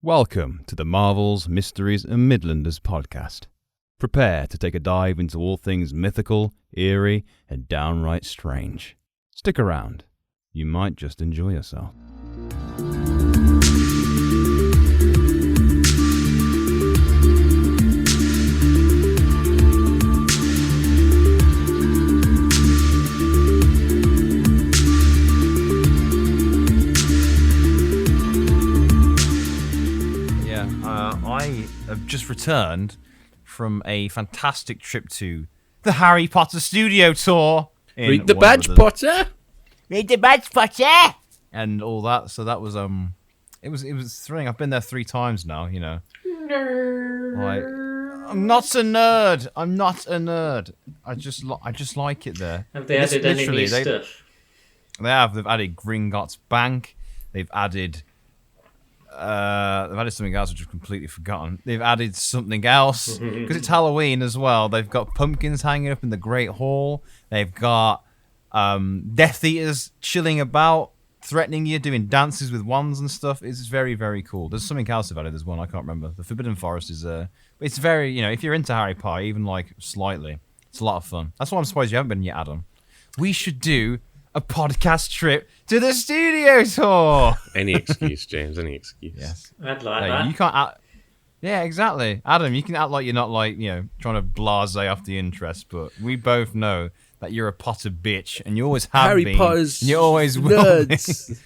Welcome to the Marvels, Mysteries and Midlanders podcast. Prepare to take a dive into all things mythical, eerie and downright strange. Stick around. You might just enjoy yourself. I have just returned from a fantastic trip to the Harry Potter studio tour. Read the badge, Potter. Read the badge, Potter. And all that. So that was it was thrilling. I've been there 3 times now. You know. Nerd. I'm not a nerd. I'm not a nerd. I just like it there. Have they added any new stuff? They have. They've added Gringotts Bank. They've added something else which I've completely forgotten. They've added something else because it's Halloween as well. They've got pumpkins hanging up in the Great Hall. They've got Death Eaters chilling about, threatening you, doing dances with wands and stuff. It's very, very cool. There's something else about it. There's one I can't remember. The Forbidden Forest is it's very, you know, if you're into Harry Potter, even like slightly, it's a lot of fun. That's why I'm surprised you haven't been yet, Adam. We should do a podcast trip to the studio tour. Any excuse, James. Any excuse. Yes. I'd like that. You can't act. Yeah, exactly. Adam, you can act like you're not like, you know, trying to blase off the interest, but we both know that you're a Potter bitch, and you always have Harry been. Potter's and you always will be. nerds.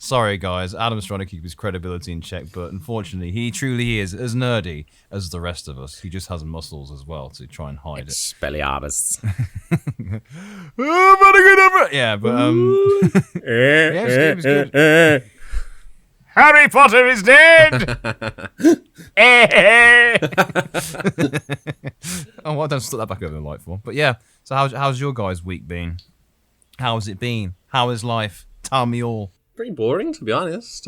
Sorry, guys. Adam's trying to keep his credibility in check, but unfortunately, he truly is as nerdy as the rest of us. He just has muscles as well to try and hide it. Spelliarmus. Yeah, but yeah, it was good. Harry Potter is dead. Oh, well, don't slip that back over the light for. But yeah, so how's your guys' week been? How's it been? How is life? Tell me all. Pretty boring, to be honest.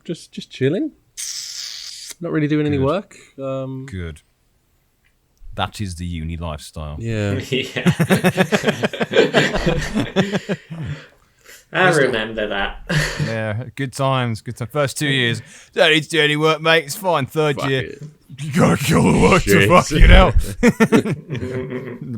Just chilling. Not really doing any work. Good. That is the uni lifestyle. Yeah. Yeah. I remember that. Yeah, good times. Good time. First 2 years, don't need to do any work, mate. It's fine. Third Fuck year, it. you gotta kill the work to fuck it out.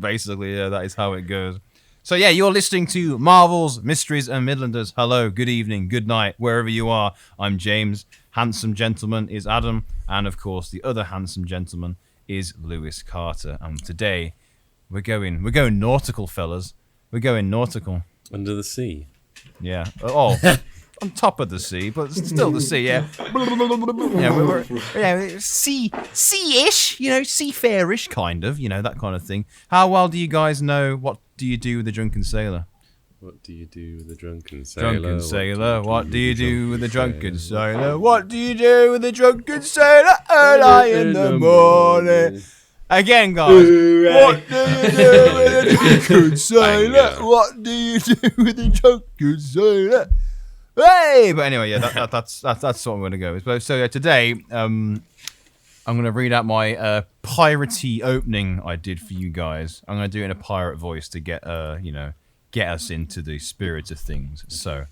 Basically, yeah, that is how it goes. So yeah, you're listening to Marvels, Mysteries and Midlanders. Hello, good evening, good night, wherever you are. I'm James. Handsome gentleman is Adam, and of course, the other handsome gentleman is Lewis Carter. And today, we're going nautical, fellas. We're going nautical. Under the sea. Yeah. Oh, on top of the sea, but still the sea. Yeah. Yeah, we're sea-ish. You know, seafairish kind of. You know, that kind of thing. How well do you guys know? What do you do with the drunken sailor? What do you do with the drunken sailor? Drunken sailor. What do you do with the drunken sailor? What do you do with the drunken sailor early in the morning? Again, guys. What do you do with the drunken sailor? What do you do with the drunken sailor? Hey! But anyway, yeah, that's what I'm going to go with. So today, I'm going to read out my piratey opening I did for you guys. I'm going to do it in a pirate voice to get us into the spirit of things. So,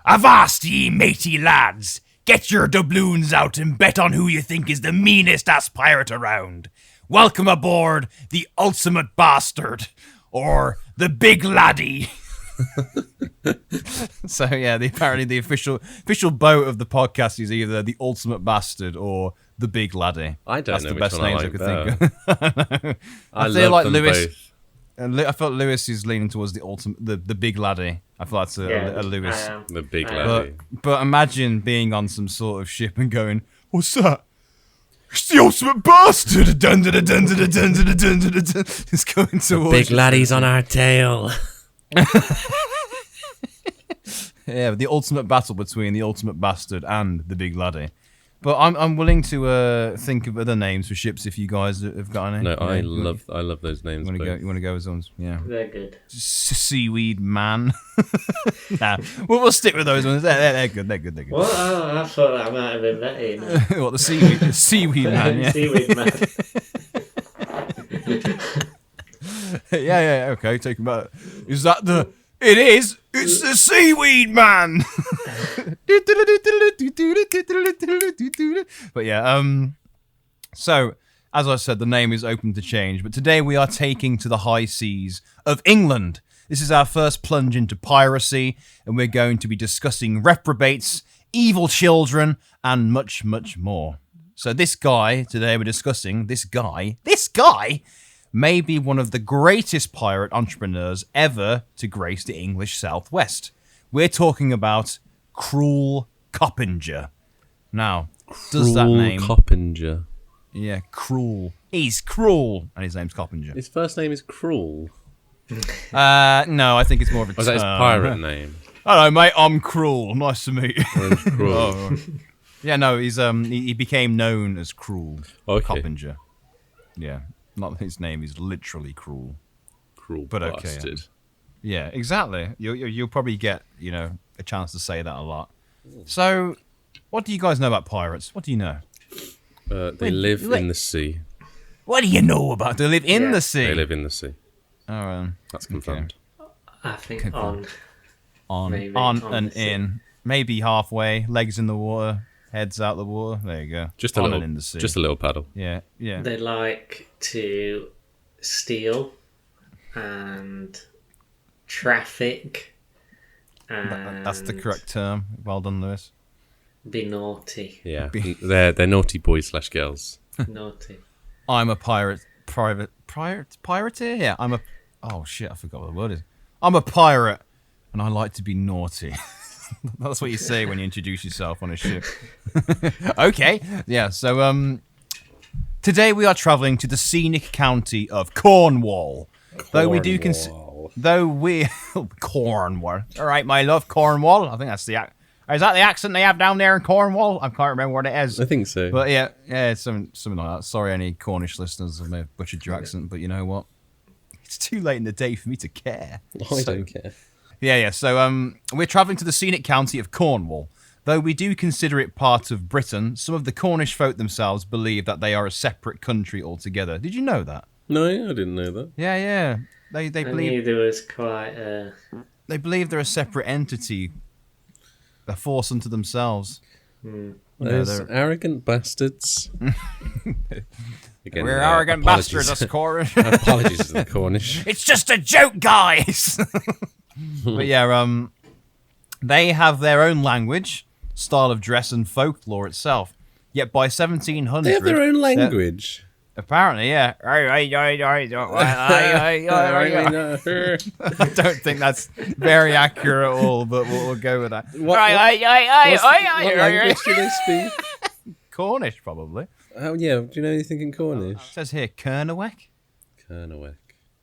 avast ye matey lads! Get your doubloons out and bet on who you think is the meanest ass pirate around. Welcome aboard the ultimate bastard, or the big laddie. So yeah, apparently the official boat of the podcast is either the ultimate bastard or the big laddie. I don't That's know the which best one names I I could like think of. I feel love like them Lewis. both. And I felt Lewis is leaning towards the ultimate, the big laddie. I feel that's a Lewis. The big laddie. But imagine being on some sort of ship and going, "What's that? It's the ultimate bastard!" Dun dun dun dun dun dun dun dun dun dun. It's going towards Big laddie's on our tail. Yeah, the ultimate battle between the ultimate bastard and the big laddie. But I'm willing to think of other names for ships if you guys have got any. No, Yeah, I love those names. You want to go with those? Yeah. They're good. Seaweed man. Nah, we'll stick with those ones. They're good. They're good. Well, I thought that might have been better. You know? What, the seaweed man? Yeah. Seaweed man. Yeah. Okay, take him out. Is that the? It is. It's the seaweed man. But yeah, so as I said, the name is open to change. But today we are taking to the high seas of England. This is our first plunge into piracy, and we're going to be discussing reprobates, evil children, and much, much more. So this guy, today we're discussing, this guy may be one of the greatest pirate entrepreneurs ever to grace the English Southwest. We're talking about Cruel Coppinger. Now, does that name... Coppinger. Yeah, cruel. He's cruel, and his name's Coppinger. His first name is Cruel. No, I think it's more of a Was that his pirate name? Hello, mate. I'm Cruel. Nice to meet you. Cruel. Oh. Yeah, no, he's he became known as Cruel Coppinger. Yeah, not his name is literally Cruel. Cruel But okay, bastard. Yeah, exactly. You'll probably get a chance to say that a lot. So, what do you guys know about pirates? What do you know? They live in the sea. What do you know about? They live in the sea. They live in the sea. Oh, That's confirmed. I think on and in, maybe halfway, legs in the water, heads out the water. There you go. Just a on little, and in the sea. just a little paddle. Yeah. They like to steal and traffic and That's the correct term. Well done, Lewis. be naughty. Yeah, they're naughty boys / girls. Naughty. I'm a pirateer. Yeah, oh shit, I forgot what the word is. I'm a pirate, and I like to be naughty. That's what you say when you introduce yourself on a ship. Okay, yeah. So today we are traveling to the scenic county of Cornwall. Though we do Cornwall. All right, my love, Cornwall. I think that's the is that the accent they have down there in Cornwall? I can't remember what it is. I think so. But yeah, it's something like that. Sorry, any Cornish listeners, I may have butchered your accent, but you know what? It's too late in the day for me to care. I don't care. Yeah. So we're travelling to the scenic county of Cornwall. Though we do consider it part of Britain, some of the Cornish folk themselves believe that they are a separate country altogether. Did you know that? No, I didn't know that. Yeah. They I believe knew there was quite a... they believe they're a separate entity, a force unto themselves. Those arrogant bastards. Again, We're arrogant bastards, us Cornish. Apologies to the Cornish. It's just a joke, guys. But yeah, they have their own language, style of dress, and folklore itself. Yet by 1700, They have their own language. Apparently, yeah. I don't think that's very accurate at all, but we'll go with that. What language do they speak? Cornish, probably. Oh yeah, do you know anything in Cornish? It says here, Kernawek. Kernawek.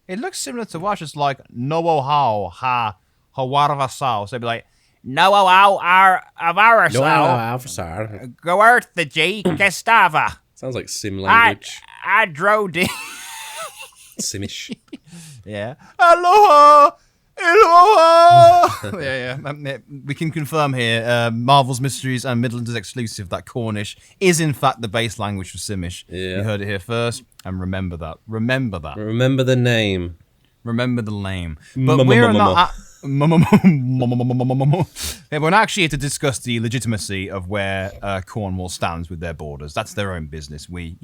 It looks similar to Welsh. It's like Nowo how ha hawarvasal. So it'd be like Nowo how avarasal. Go earth the G Gestava. Sounds like sim language. I drove it. Simish. Yeah. Aloha! Yeah. We can confirm here, Marvel's Mysteries and Midlanders exclusive, that Cornish is in fact the base language for Simish. Yeah. You heard it here first, and remember that. Remember that. Remember the name. Remember the name. But we're not... Yeah, we're not actually here to discuss the legitimacy of where Cornwall stands with their borders. That's their own business. We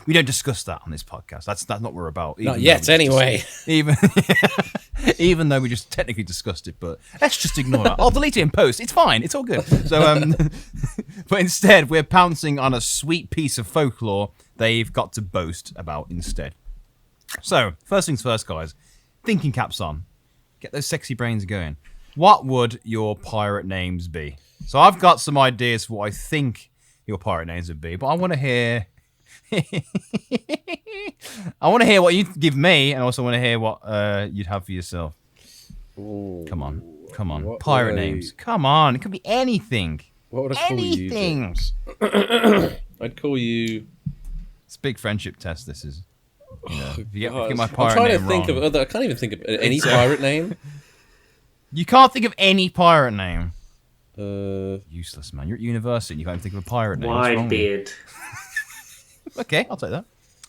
don't discuss that on this podcast. That's not what we're about. Not yet, anyway. Even though we just technically discussed it, but let's just ignore that. I'll delete it in post. It's fine. It's all good. So, but instead, we're pouncing on a sweet piece of folklore they've got to boast about instead. So, first things first, guys. Thinking caps on. Get those sexy brains going. What would your pirate names be? So I've got some ideas for what I think your pirate names would be, but I want to hear... I want to hear what you'd give me, and I also want to hear what you'd have for yourself. Ooh. Come on. Pirate names. Come on. It could be anything. What would I call you, James? I'd call you... It's a big friendship test, this is. You know, if you get my I'm pirate trying to name think wrong. of I can't even think of any pirate name. You can't think of any pirate name. Useless, Man, you're at university and you can't even think of a pirate name. What's wrong with you? Whitebeard. Okay, I'll take that.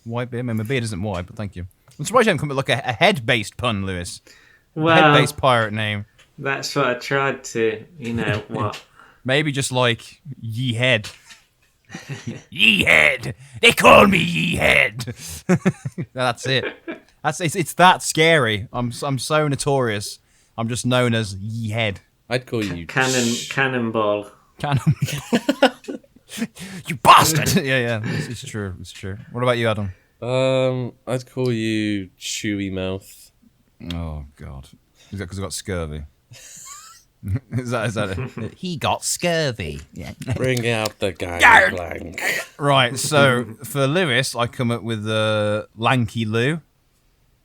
Whitebeard. I mean, my beard isn't white, but thank you. I'm surprised you haven't come up with like a head-based pun, Lewis. Well, Head-based pirate name. that's what I tried to, what? Maybe just like Ye Head. Yeehead. They call me Yeehead. That's it. It's that scary. I'm so notorious. I'm just known as Yeehead. I'd call you Cannonball. You bastard! yeah, it's true. It's true. What about you, Adam? I'd call you Chewy Mouth. Oh God, is that because I got scurvy? is that it? He got scurvy. Yeah. Bring out the gangplank. Right. So for Lewis, I come up with Lanky Lou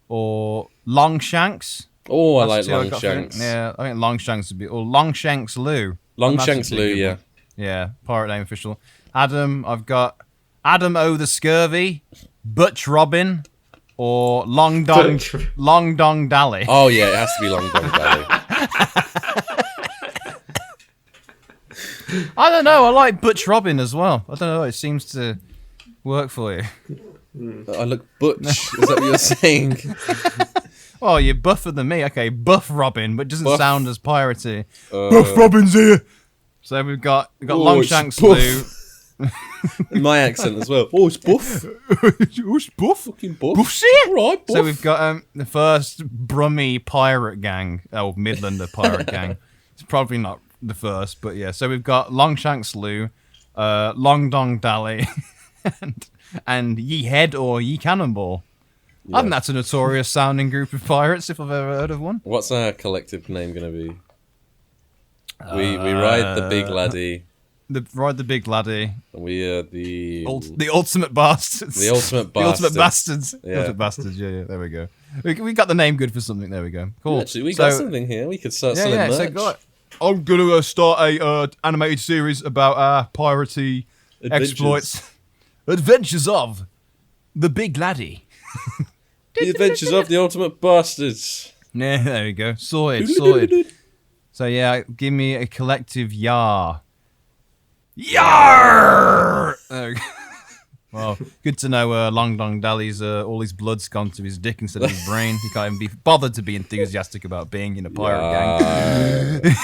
or Longshanks. Oh, I That's like two Longshanks. Yeah, I think Longshanks would be, or Longshanks Lou. Longshanks Lou, yeah. Yeah, pirate name official. Adam, I've got Adam O the Scurvy, Butch Robin, or Long Dong Dally. Oh yeah, it has to be Long Dong Dally. I don't know. I like Butch Robin as well. I don't know. It seems to work for you. I look butch. Is that what you're saying? Oh, you're buffer than me. Okay, Buff Robin, but it doesn't Buff. sound as piratey. Buff Robin's here. So we've got Longshanks Lou. In my accent as well. Oh, it's Buff. Who's Buff? Fucking Buff. Buff's here. All right, Buff. So we've got the first Brummy pirate gang, Midlander pirate gang. It's probably not the first, but yeah. So we've got Longshanks Lou, Long Dong Dally, and Yeehead or Ye Cannonball. Yeah. I think that's a notorious sounding group of pirates if I've ever heard of one. What's our collective name going to be? We ride the big laddie. Ride the big laddie. We are the ultimate bastards. The ultimate bastards. The ultimate bastards. Yeah. Ultimate bastards. Yeah. There we go. We got the name good for something. There we go. Cool. Actually, we got something here. We could start selling merch. So go I'm gonna start a animated series about piratey exploits, adventures of the big laddie. The adventures of the ultimate bastards. Yeah, there we go. Sorted. So yeah, give me a collective yar. Yar! There we go. Well, good to know Long Dong Dally's all his blood's gone to his dick instead of his brain. He can't even be bothered to be enthusiastic about being in a pirate gang.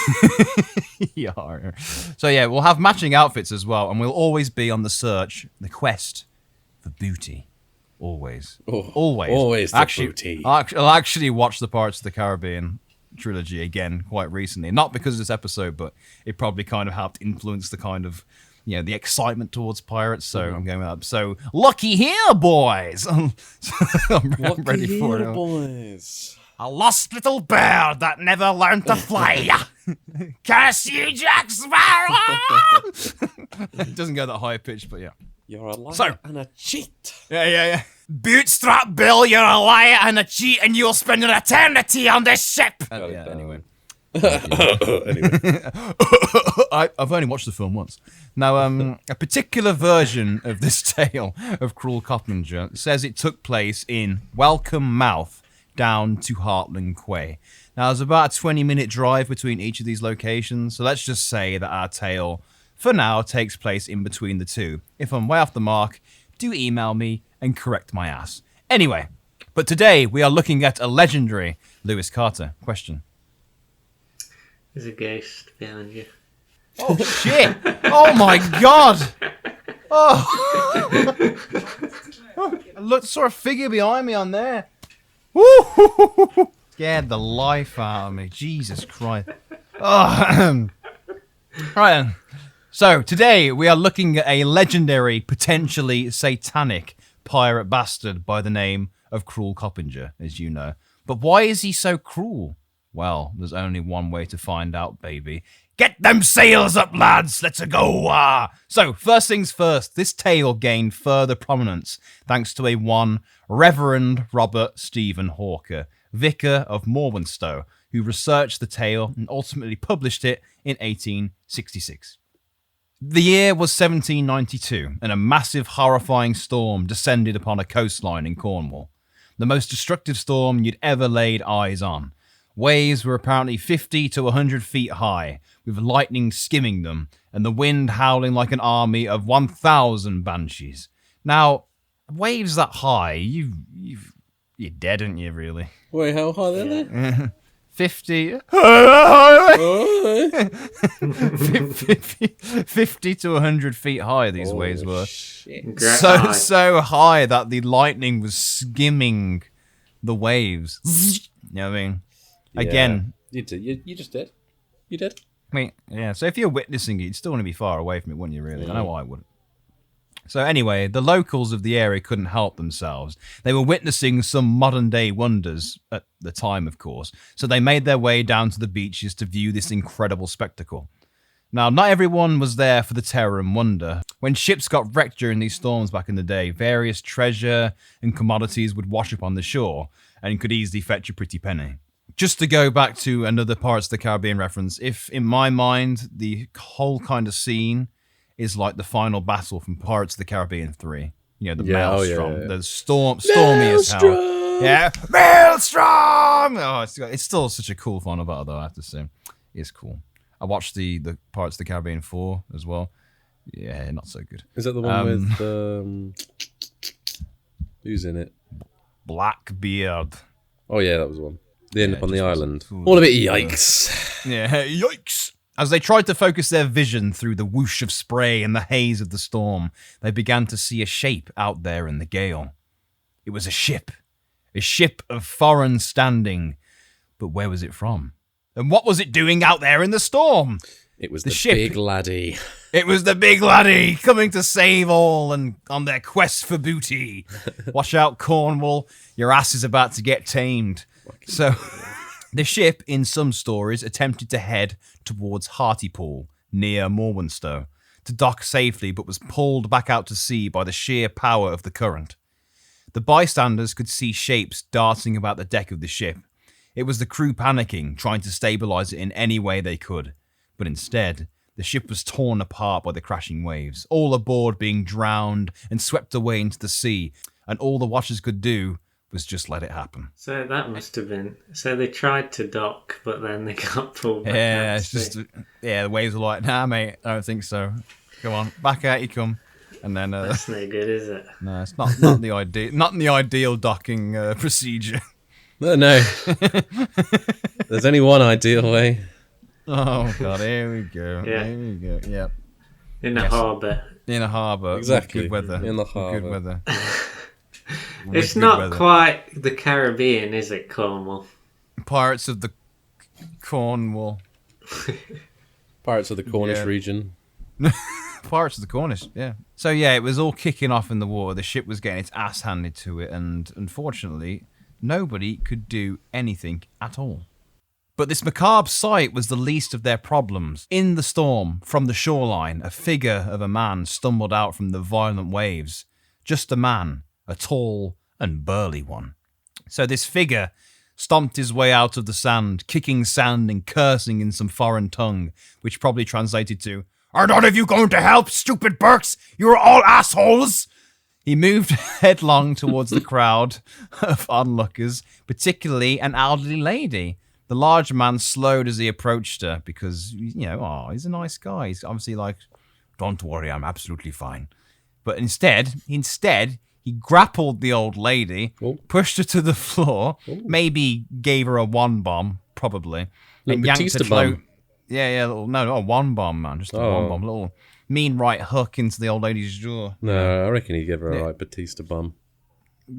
Yar. So yeah, we'll have matching outfits as well, and we'll always be on the search, the quest for booty. Always. Always the booty. I'll actually watch the Pirates of the Caribbean trilogy again quite recently. Not because of this episode, but it probably kind of helped influence the kind of, the excitement towards pirates. So I'm going with that. So, looky here, boys. I'm ready for it. Boys. A lost little bird that never learned to fly. Curse you, Jack Sparrow! It doesn't go that high pitch, but yeah. You're a liar and a cheat. Yeah. Bootstrap Bill, you're a liar and a cheat, and you'll spend an eternity on this ship. Anyway. I've only watched the film once. Now, a particular version of this tale of Cruel Coppinger says it took place in Welcome Mouth down to Heartland Quay. Now, there's about a 20-minute drive between each of these locations, so let's just say that our tale, for now, takes place in between the two. If I'm way off the mark, do email me and correct my ass. Anyway, but today we are looking at a legendary Lewis Carter question. There's a ghost behind you. Oh, shit! Oh, my God! Oh! I saw a figure behind me on there. Woo! Scared the life out of me. Jesus Christ. Oh. Right then. So, today we are looking at a legendary, potentially satanic pirate bastard by the name of Cruel Coppinger, as you know. But why is he so cruel? Well, there's only one way to find out, baby. Get them sails up, lads! Let's go! So, first things first, this tale gained further prominence thanks to a one Reverend Robert Stephen Hawker, vicar of Morwenstow, who researched the tale and ultimately published it in 1866. The year was 1792, and a massive, horrifying storm descended upon a coastline in Cornwall. The most destructive storm you'd ever laid eyes on. Waves were apparently 50 to 100 feet high, with lightning skimming them, and the wind howling like an army of 1,000 banshees. Now, waves that high, you're dead, aren't you, really? Wait, how high are they? 50 to 100 feet high these waves were. Shit. So high that the lightning was skimming the waves. You know what I mean? Again, you just did. You did. I mean, yeah, so if you're witnessing it, you'd still want to be far away from it, wouldn't you, really? I know I wouldn't. So anyway, the locals of the area couldn't help themselves. They were witnessing some modern-day wonders at the time, of course, so they made their way down to the beaches to view this incredible spectacle. Now, not everyone was there for the terror and wonder. When ships got wrecked during these storms back in the day, various treasure and commodities would wash up on the shore and could easily fetch a pretty penny. Just to go back to another Pirates of the Caribbean reference, if in my mind, the whole kind of scene is like the final battle from Pirates of the Caribbean 3. You know, the Maelstrom. The stormy as hell. Yeah, Maelstrom! Oh, it's still such a cool final battle, though, I have to say. It's cool. I watched the Pirates of the Caribbean 4 as well. Yeah, not so good. Is that the one with... who's in it? Blackbeard. Oh, yeah, that was one. They end up on the island. All a bit yikes. Yeah, yikes. As they tried to focus their vision through the whoosh of spray and the haze of the storm, they began to see a shape out there in the gale. It was a ship of foreign standing. But where was it from? And what was it doing out there in the storm? It was the ship. Big laddie. It was the big laddie coming to save all and on their quest for booty. Watch out, Cornwall. Your ass is about to get tamed. So... The ship, in some stories, attempted to head towards Hartlepool, near Morwenstow, to dock safely, but was pulled back out to sea by the sheer power of the current. The bystanders could see shapes darting about the deck of the ship. It was the crew panicking, trying to stabilize it in any way they could. But instead, the ship was torn apart by the crashing waves, all aboard being drowned and swept away into the sea, and all the watchers could do was just let it happen. So that must have been... So they tried to dock, but then they got pulled back. Yeah, it's just... Yeah, the waves were like, nah, mate, I don't think so. Come on, back out you come. And then... That's no good, is it? No, it's not the ideal docking procedure. No. There's only one ideal way. Oh, God, here we go. Yeah. Here we go, yep. In a harbour. In a harbour. Exactly. Good weather. In the harbour. Good weather. It's not quite the Caribbean, is it, Cornwall? Pirates of the Cornwall. Pirates of the Cornish region. Pirates of the Cornish, yeah. So, yeah, it was all kicking off in the water. The ship was getting its ass handed to it, and unfortunately, nobody could do anything at all. But this macabre sight was the least of their problems. In the storm, from the shoreline, a figure of a man stumbled out from the violent waves. Just a man. A tall and burly one. So this figure stomped his way out of the sand, kicking sand and cursing in some foreign tongue, which probably translated to, "Are none of you going to help, stupid Burks? You're all assholes!" He moved headlong towards the crowd of onlookers, particularly an elderly lady. The large man slowed as he approached her because, you know, he's a nice guy. He's obviously like, "Don't worry, I'm absolutely fine." But instead, he grappled the old lady, pushed her to the floor, maybe gave her a one bomb, probably, and yanked her close. Yeah, a one bomb, man, just a one bomb, little mean right hook into the old lady's jaw. No, I reckon he gave her a right Batista bum.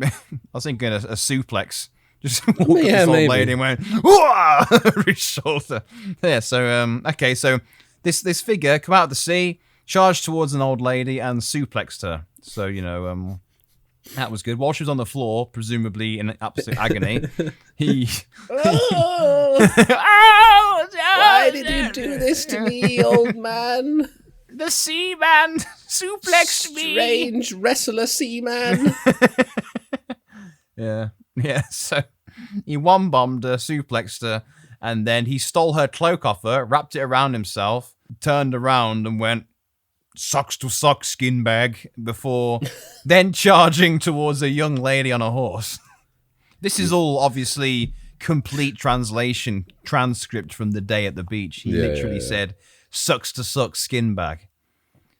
I was thinking a suplex. Just walk up this old lady and went, "Whoa!" over his shoulder. Yeah, so okay, so this figure come out of the sea, charged towards an old lady, and suplexed her. So that was good. While she was on the floor, presumably in absolute agony, he... Why did you do this to me, old man? The seaman suplexed me. Strange wrestler seaman. Yeah. So he one-bombed her, suplexed her, and then he stole her cloak off her, wrapped it around himself, turned around and went, "Sucks to suck, skin bag," before then charging towards a young lady on a horse. This is all obviously complete transcript from the day at the beach. He literally said, "Sucks to suck, skin bag."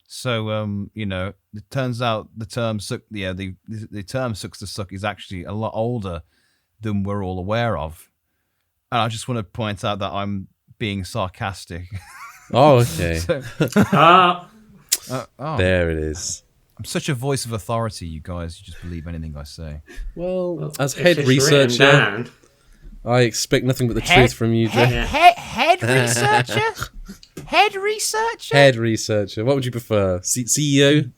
So, it turns out the term the term "sucks to suck" is actually a lot older than we're all aware of. And I just want to point out that I'm being sarcastic. Oh, okay. There it is. I'm such a voice of authority, you guys. You just believe anything I say. Well, as head researcher, I expect nothing but the truth from you, Jay. Head researcher? Head researcher? Head researcher. What would you prefer? CEO?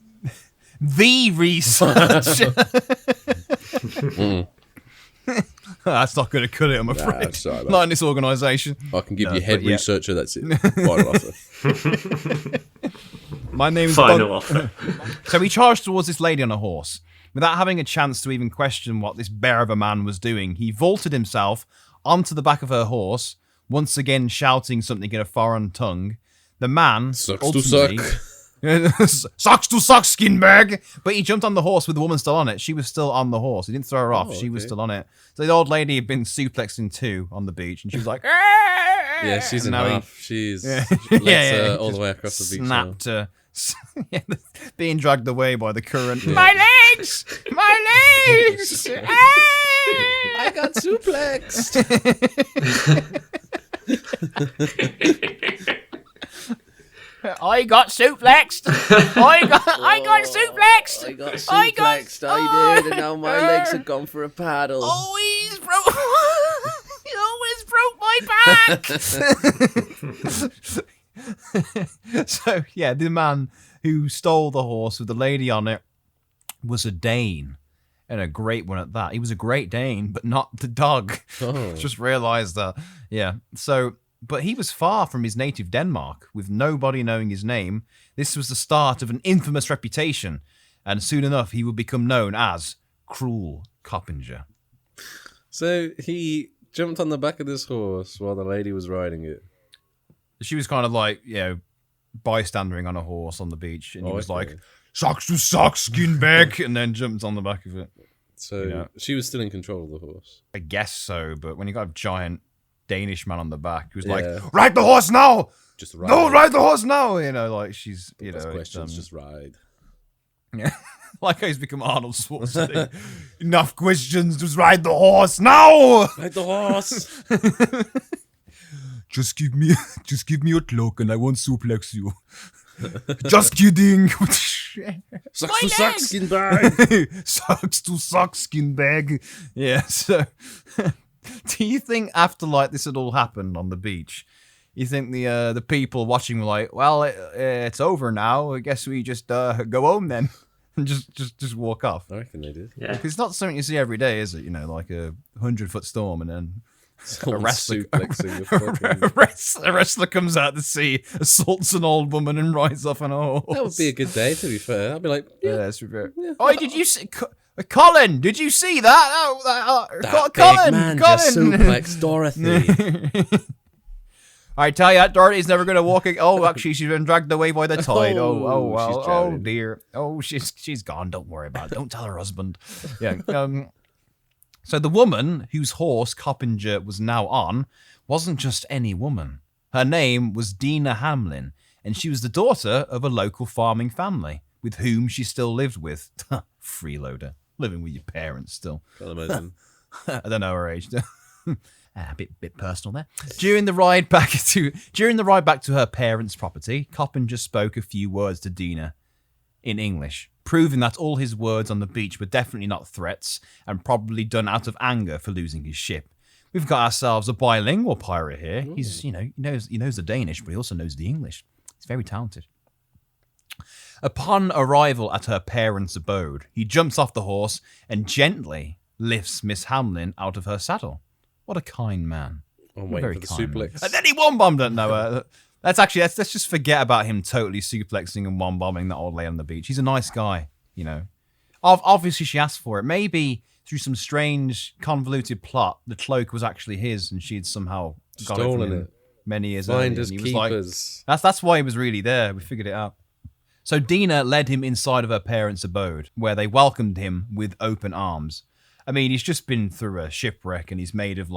The researcher. That's not going to cut it, I'm afraid. Sorry, not in this organisation. I can give you head researcher, that's it. Final offer. My name's Final offer. So he charged towards this lady on a horse. Without having a chance to even question what this bear of a man was doing, he vaulted himself onto the back of her horse, once again shouting something in a foreign tongue. The man... Sucks to suck. Sucks to suck, skin bag. But he jumped on the horse with the woman still on it. She was still on the horse. He didn't throw her off. She was still on it. So the old lady had been suplexed in two on the beach, and she was like, yeah, she's in half. She's all the way across the beach. Snapped her. Being dragged away by the current. Yeah. My legs! My legs! I got suplexed. I got suplexed. I got suplexed. I got suplexed. I did, and now my legs have gone for a paddle. Always broke. He always broke my back. So yeah, the man who stole the horse with the lady on it was a Dane, and a great one at that. He was a Great Dane, but not the dog. Oh. Just realised that. Yeah. So. But he was far from his native Denmark, with nobody knowing his name. This was the start of an infamous reputation, and soon enough he would become known as Cruel Coppinger. So he jumped on the back of this horse while the lady was riding it. She was kind of like, bystandering on a horse on the beach, and he was like, "Socks to socks, skin bag," and then jumped on the back of it. So she was still in control of the horse. I guess so, but when you got a giant Danish man on the back who's like, "Ride the horse now! Just ride. No, ride the horse now!" Like she's, questions, just ride. Yeah, like he's become Arnold Schwarzenegger. Enough questions, just ride the horse now! Ride the horse! Just give me a cloak and I won't suplex you. Just kidding. Sucks to suck, skin bag. Sucks to suck, skin bag. Yeah, so... Do you think after this had all happened on the beach, you think the people watching were like, well, it's over now. I guess we just go home then, and just walk off? I reckon they did. Yeah, because it's not something you see every day, is it? Like a 100-foot storm, and then a wrestler comes out to sea, assaults an old woman, and rides off on a horse. That would be a good day, to be fair. I'd be like, that's fair. Oh, did you see? Colin, did you see that? That Colin, big man just suplexed Dorothy. I tell you, Dorothy's never going to walk. Oh, actually, she's been dragged away by the tide. Oh, well. She's drowning. Dear. Oh, she's gone. Don't worry about it. Don't tell her husband. Yeah. So the woman whose horse Coppinger was now on wasn't just any woman. Her name was Dina Hamlin, and she was the daughter of a local farming family with whom she still lived with. Freeloader. Living with your parents still. Can't imagine. I don't know her age. A bit personal there. During the ride back to her parents' property, Coppinger spoke a few words to Dina in English, proving that all his words on the beach were definitely not threats and probably done out of anger for losing his ship. We've got ourselves a bilingual pirate here. Ooh. He's, he knows the Danish, but he also knows the English. He's very talented. Upon arrival at her parents' abode, he jumps off the horse and gently lifts Miss Hamlin out of her saddle. What a kind man. I'm waiting for the suplex. And then he one-bombed it. No, let's just forget about him totally suplexing and one-bombing that old lady on the beach. He's a nice guy, Obviously, she asked for it. Maybe through some strange, convoluted plot, the cloak was actually his, and she'd somehow stolen it many years earlier. Finders keepers. That's why he was really there. We figured it out. So Dina led him inside of her parents' abode, where they welcomed him with open arms. I mean, he's just been through a shipwreck, and he's made of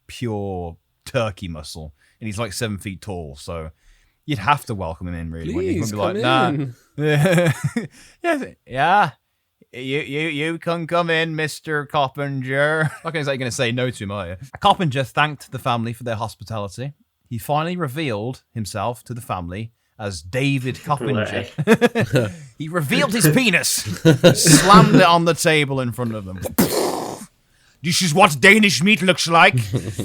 pure turkey muscle, and he's 7 feet tall. So you'd have to welcome him in, really. Please, you? Come in. Nah. Yeah. You can come in, Mr. Coppinger. Not exactly going to say no to him, are you? Coppinger thanked the family for their hospitality. He finally revealed himself to the family as David Coppinger. He revealed his penis, slammed it on the table in front of them. This is what Danish meat looks like.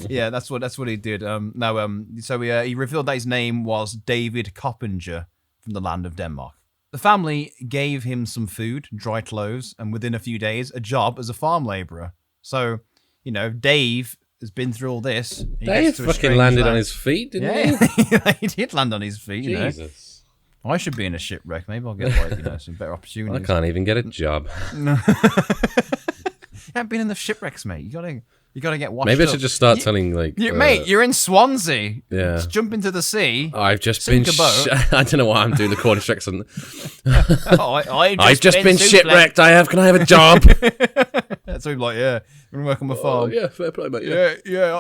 Yeah, that's what he did. So he revealed that his name was David Coppinger from the land of Denmark. The family gave him some food, dry clothes, and within a few days, a job as a farm labourer. So, Dave has been through all this. Dave fucking landed on his feet, didn't he? He did land on his feet, Jesus. I should be in a shipwreck. Maybe I'll get some better opportunities. I can't even get a job. No. You haven't been in the shipwrecks, mate. You gotta get washed Maybe I up. should just start telling mate, you're in Swansea. Yeah. Just jump into the sea. I've just been. I don't know why I'm doing the Cornish accent. I've just been shipwrecked. Can I have a job? That's what I'm like. Yeah, I'm gonna work on my farm. Yeah, fair play, mate. Yeah.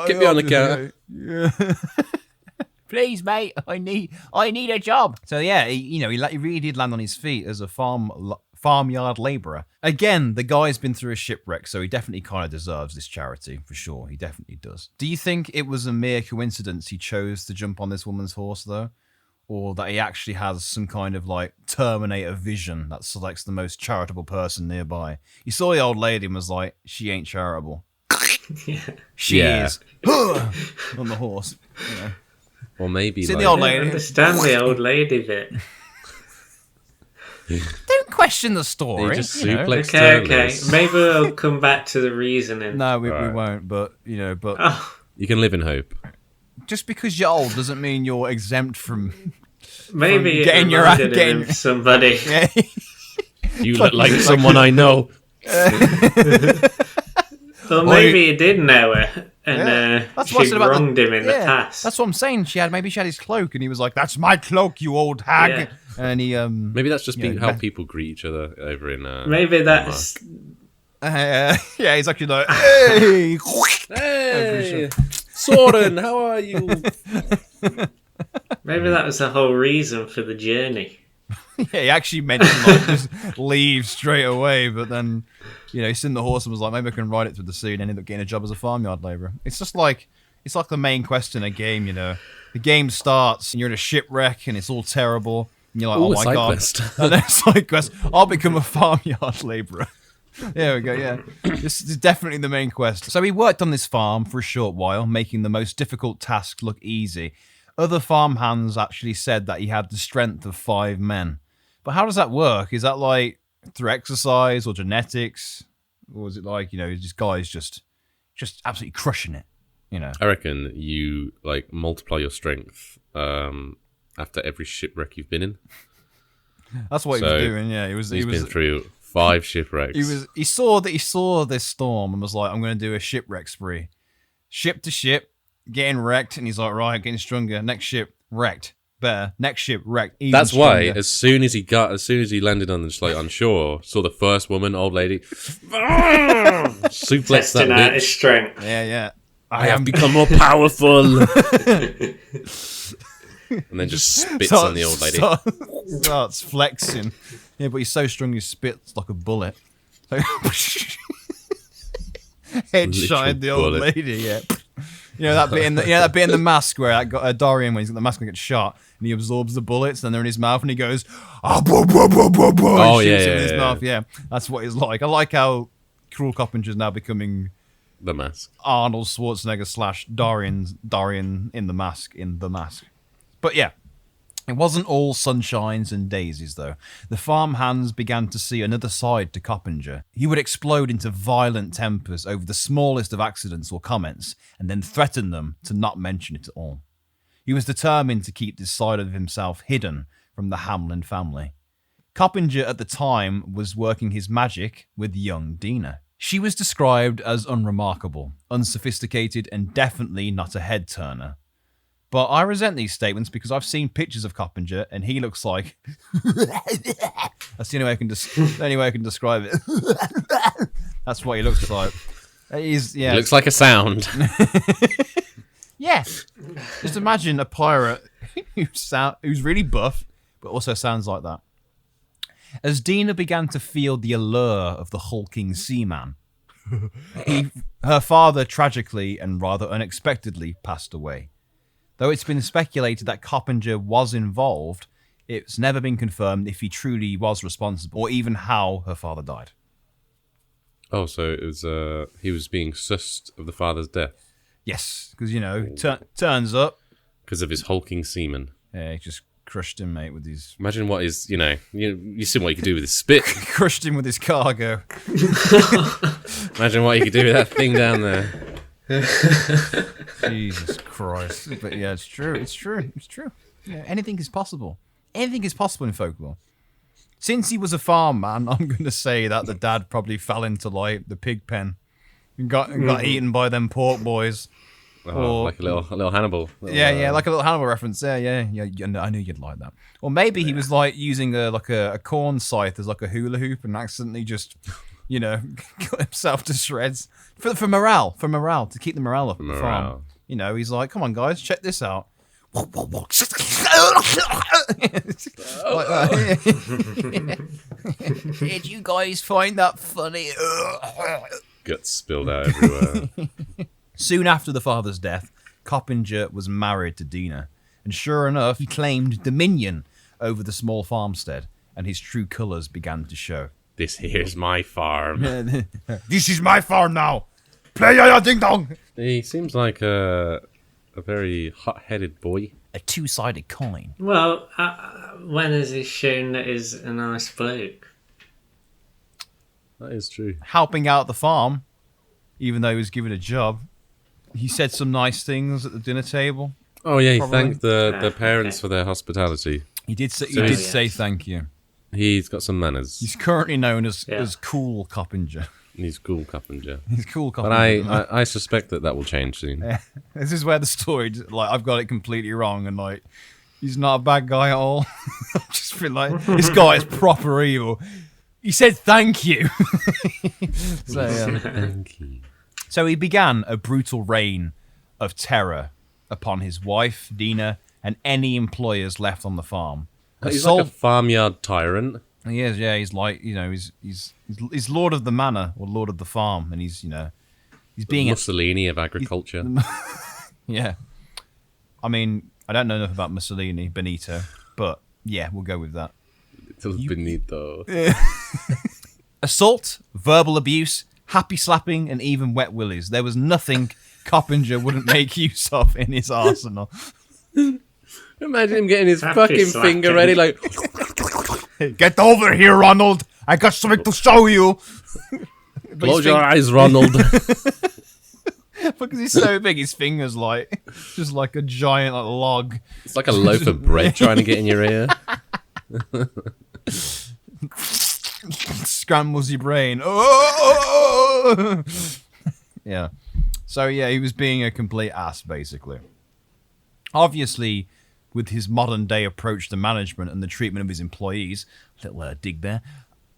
Get me on the counter. Yeah. Please, mate. I need a job. So yeah, he really did land on his feet as a farmyard labourer. Again, the guy's been through a shipwreck, so he definitely kind of deserves this charity, for sure. He definitely does. Do you think it was a mere coincidence he chose to jump on this woman's horse, though? Or that he actually has some kind of, Terminator vision that selects the most charitable person nearby? He saw the old lady and was like, she ain't charitable. She is. On the horse, Or maybe the old lady. I understand the old lady bit. Don't question the story. They just suplexed Okay. Maybe we'll come back to the reasoning. No, we won't. But you can live in hope. Just because you're old doesn't mean you're exempt from. Maybe getting your getting somebody. Yeah. You look like someone I know. Well, maybe he did know her, and she wronged him in the past. That's what I'm saying. Maybe she had his cloak, and he was like, "That's my cloak, you old hag." Yeah. And he maybe that's just how people greet each other over in. Maybe that's. He's actually like, "Hey, hey, Soren, how are you?" Maybe that was the whole reason for the journey. Yeah, he actually mentioned just leave straight away, but then he's seen the horse and was like, maybe I can ride it through the sea, and ended up getting a job as a farmyard labourer. It's just it's like the main quest in a game. The game starts and you're in a shipwreck and it's all terrible. And you're like, oh my god! And then side quest, I'll become a farmyard labourer. There we go. Yeah, this is definitely the main quest. So he worked on this farm for a short while, making the most difficult task look easy. Other farm hands actually said that he had the strength of 5 men. But how does that work? Is that through exercise or genetics? Or is it this guy's just absolutely crushing it? I reckon you multiply your strength after every shipwreck you've been in. That's what he was doing. Yeah, he was been through 5 shipwrecks. He saw this storm and was like, I'm going to do a shipwreck spree, ship to ship, getting wrecked, and he's like, right, getting stronger. Next ship wrecked. Better. Next ship wrecked. Even That's stronger. why as soon as he landed on shore, saw the first woman, old lady, suplex that Testing out his bitch. strength. Yeah. I have become more powerful. And then just spits on the old lady. Starts flexing. Yeah, but he's so strong he spits like a bullet. Headshot the old lady. Yeah. That bit in the mask where Dorian, when he's got the mask and gets shot, and he absorbs the bullets, and they're in his mouth, and he goes, oh he yeah, shoots it in his mouth. Yeah, that's what he's like. I like how Cruel Coppinger is now becoming the mask. Arnold Schwarzenegger / Dorian in the mask. But yeah, it wasn't all sunshines and daisies, though. The farm hands began to see another side to Coppinger. He would explode into violent tempers over the smallest of accidents or comments, and then threaten them to not mention it at all. He was determined to keep this side of himself hidden from the Hamlin family. Coppinger at the time was working his magic with young Dina. She was described as unremarkable, unsophisticated, and definitely not a head-turner. But I resent these statements because I've seen pictures of Coppinger and he looks like... That's the only way I can describe it. That's what he looks like. He looks like a sound. Yeah. Just imagine a pirate who's really buff, but also sounds like that. As Dina began to feel the allure of the hulking seaman, her father tragically and rather unexpectedly passed away. Though it's been speculated that Coppinger was involved, it's never been confirmed if he truly was responsible or even how her father died. Oh, so it was he was being sussed of the father's death? Yes, because, turns up. Because of his hulking semen. Yeah, he just crushed him, mate, with his... Imagine what his, you see what he could do with his spit. Crushed him with his cargo. Imagine what he could do with that thing down there. Jesus Christ. But yeah, it's true. Yeah, anything is possible. Anything is possible in folklore. Since he was a farm man, I'm going to say that the dad probably fell into, the pig pen and got eaten by them pork boys. Oh, like a little Hannibal. Yeah, like a little Hannibal reference. Yeah. I knew you'd like that. Or maybe he was using a corn scythe as a hula hoop and accidentally just, cut himself to shreds for morale, to keep the morale up at the farm. He's like, come on guys, check this out. Did you guys find that funny? Guts spilled out everywhere. Soon after the father's death, Coppinger was married to Dina, and sure enough, he claimed dominion over the small farmstead, and his true colours began to show. This here's my farm. This is my farm now. Play your ding dong. He seems like a very hot-headed boy. A two-sided coin. Well, when has he shown that he's a nice bloke? That is true. Helping out the farm, even though he was given a job. He said some nice things at the dinner table. Oh yeah, he thanked the parents for their hospitality. He did say thank you. He's got some manners. He's currently known as Cruel Coppinger. He's Cruel Coppinger. He's Cruel Coppinger. But I suspect that will change soon. Yeah. This is where the story, I've got it completely wrong, and he's not a bad guy at all. I just feel like this guy is proper evil. He said thank you. Thank you. So he began a brutal reign of terror upon his wife, Dina, and any employers left on the farm. He's like a farmyard tyrant. He is, yeah. He's he's Lord of the Manor or Lord of the Farm, and he's being Mussolini of agriculture. Yeah. I mean, I don't know enough about Mussolini, Benito, but yeah, we'll go with that. Little Benito. Assault, verbal abuse, happy slapping, and even wet willies. There was nothing Coppinger wouldn't make use of in his arsenal. Imagine him getting his fucking finger ready, like... Get over here, Ronald! I got something to show you! Close your eyes, Ronald. Because he's so big, his finger's just like a giant log. It's like a loaf of bread trying to get in your ear. Scrambles your brain. Oh! Yeah. So yeah, he was being a complete ass, basically. Obviously, with his modern day approach to management and the treatment of his employees, little dig there,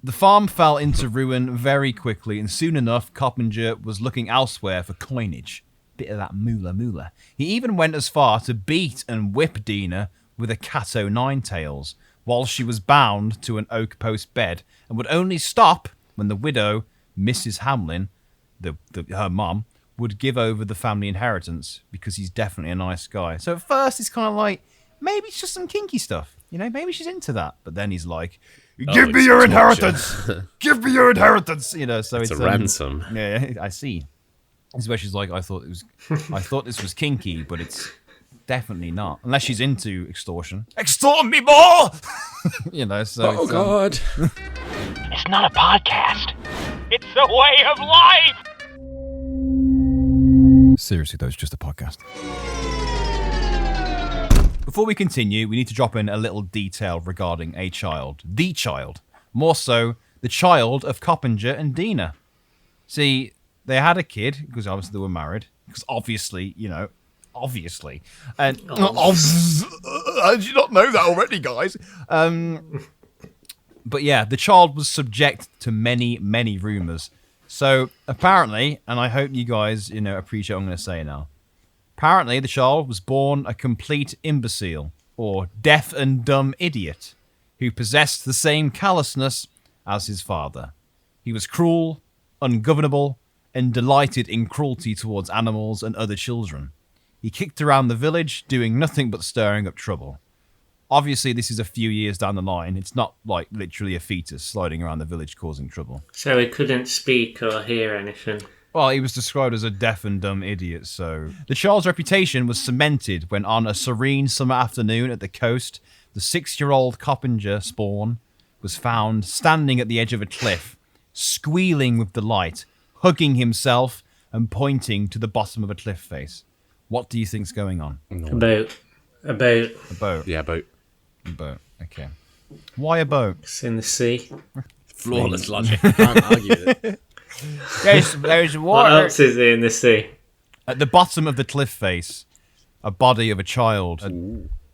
the farm fell into ruin very quickly, and soon enough, Coppinger was looking elsewhere for coinage. Bit of that moolah. He even went as far to beat and whip Dina with a cat o' nine tails, while she was bound to an oak post bed, and would only stop when the widow, Mrs. Hamlin, her mum, would give over the family inheritance, because he's definitely a nice guy. So at first, it's kind of like, maybe it's just some kinky stuff. Maybe she's into that. But then he's like, give me your inheritance! Give me your inheritance! So it's a ransom. Yeah, I see. This is where she's like, I thought this was kinky, but it's definitely not. Unless she's into extortion. Extort me more! Oh, God. It's not a podcast. It's a way of life! Seriously, though, it's just a podcast. Before we continue, we need to drop in a little detail regarding a child. The child. More so, the child of Coppinger and Dina. See, they had a kid, because obviously they were married. Because obviously. And did you not know that already, guys? But yeah, the child was subject to many, many rumours. So apparently, and I hope you guys, appreciate what I'm going to say now. Apparently, the child was born a complete imbecile, or deaf and dumb idiot, who possessed the same callousness as his father. He was cruel, ungovernable, and delighted in cruelty towards animals and other children. He kicked around the village, doing nothing but stirring up trouble. Obviously, this is a few years down the line. It's not like literally a fetus sliding around the village causing trouble. So he couldn't speak or hear anything? Well, he was described as a deaf and dumb idiot, so... The child's reputation was cemented when on a serene summer afternoon at the coast, the 6-year-old Coppinger spawn was found standing at the edge of a cliff, squealing with delight, hugging himself and pointing to the bottom of a cliff face. What do you think's going on? A boat. A boat? Yeah, a boat. A boat, okay. Why a boat? It's in the sea. Flawless logic. Can't argue with it. There's What water. else is there in the sea? At the bottom of the cliff face, a body of a child.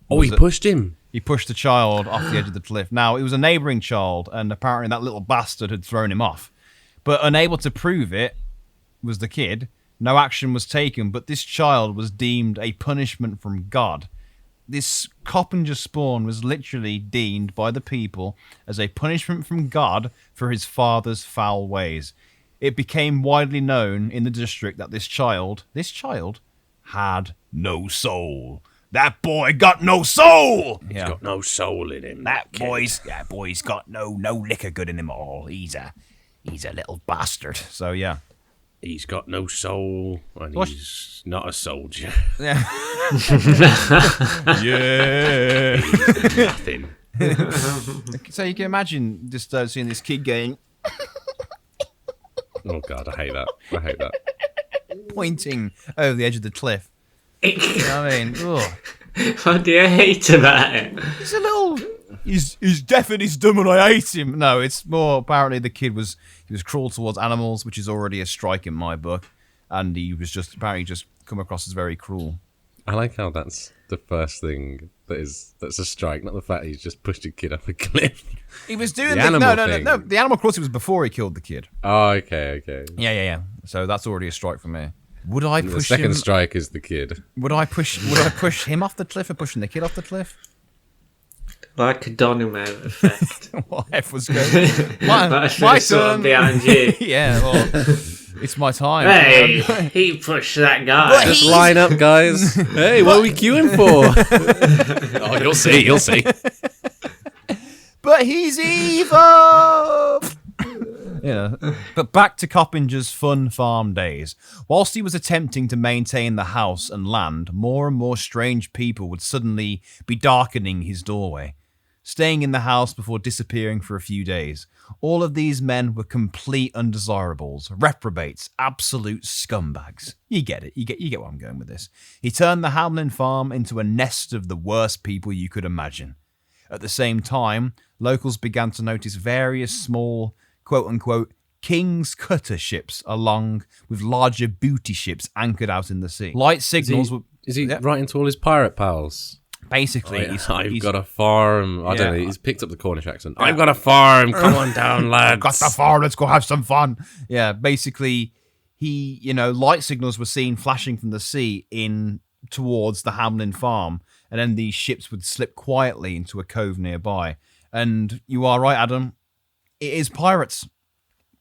Oh, he pushed him. He pushed the child off the edge of the cliff. Now, it was a neighbouring child, and apparently that little bastard had thrown him off. But unable to prove it was the kid. No action was taken, but this child was deemed a punishment from God. This Coppinger spawn was literally deemed by the people as a punishment from God for his father's foul ways. It became widely known in the district that this child had no soul. That boy got no soul. He's got no soul in him. That boy's got no liquor good in him at all. He's a little bastard. So yeah. He's got no soul, and he's not a soldier. Yeah. Yeah. He's nothing. So you can imagine just seeing this kid going Oh God, I hate that. pointing over the edge of the cliff. You know what I mean? Ugh. What do you hate about it? He's a little. He's deaf and he's dumb and I hate him. No, it's more apparently the kid was cruel towards animals, which is already a strike in my book, and he was just apparently just come across as very cruel. I like how that's the first thing that's a strike, not the fact he's just pushed a kid off a cliff. He was doing the animal thing. No. The animal cruelty was before he killed the kid. Oh, okay. Yeah. So that's already a strike for me. Would I push the second him? strike is the kid. Would I push him off the cliff or pushing the kid off the cliff? Like a domino effect. What F was going? My turn. turn. Behind you. Yeah, well, it's my time. Hey, he pushed that guy. Just line up, guys. Hey, what are we queuing for? Oh, you'll see. But he's evil. Yeah. But back to Coppinger's fun farm days. Whilst he was attempting to maintain the house and land, more and more strange people would suddenly be darkening his doorway, staying in the house before disappearing for a few days. All of these men were complete undesirables, reprobates, absolute scumbags. You get it. You get where I'm going with this. He turned the Hamlin farm into a nest of the worst people you could imagine. At the same time, locals began to notice various small, quote-unquote, king's cutter ships along with larger booty ships anchored out in the sea. Light signals were... Is he writing to all his pirate pals? Basically, I've got a farm. I don't know. He's picked up the Cornish accent. I've got a farm. Come on down, lads. I've got the farm. Let's go have some fun. Yeah, basically, light signals were seen flashing from the sea in towards the Hamlin farm, and then these ships would slip quietly into a cove nearby. And you are right, Adam. It is pirates.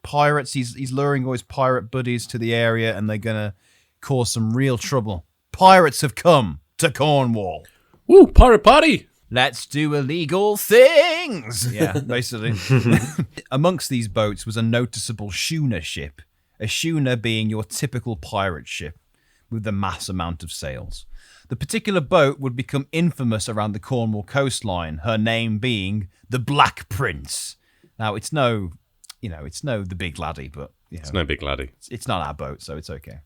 Pirates. He's luring all his pirate buddies to the area, and they're gonna cause some real trouble. Pirates have come to Cornwall. Woo, pirate party! Let's do illegal things! Yeah, basically. Amongst these boats was a noticeable schooner ship. A schooner being your typical pirate ship with the mass amount of sails. The particular boat would become infamous around the Cornwall coastline, her name being the Black Prince. Now, it's no the Big Laddie, but... It's no Big Laddie. It's not our boat, so it's okay.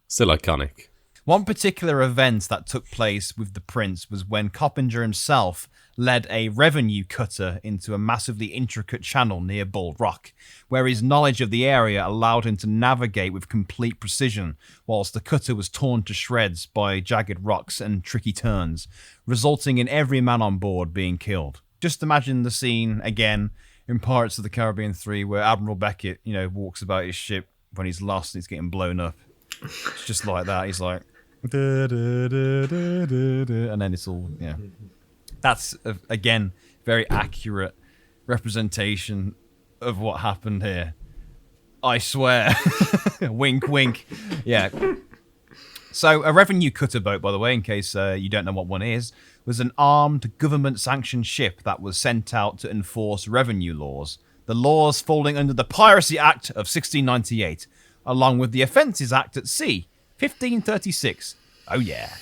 Still iconic. One particular event that took place with the prince was when Coppinger himself led a revenue cutter into a massively intricate channel near Bull Rock, where his knowledge of the area allowed him to navigate with complete precision, whilst the cutter was torn to shreds by jagged rocks and tricky turns, resulting in every man on board being killed. Just imagine the scene again in Pirates of the Caribbean 3 where Admiral Beckett, walks about his ship when he's lost and he's getting blown up. It's just like that. He's like... Da, da, da, da, da, da, and then it's all, That's, again, very accurate representation of what happened here. I swear. Wink, wink. Yeah. So a revenue cutter boat, by the way, in case you don't know what one is, was an armed government-sanctioned ship that was sent out to enforce revenue laws. The laws falling under the Piracy Act of 1698, along with the Offences Act at Sea, 1536. Oh yeah.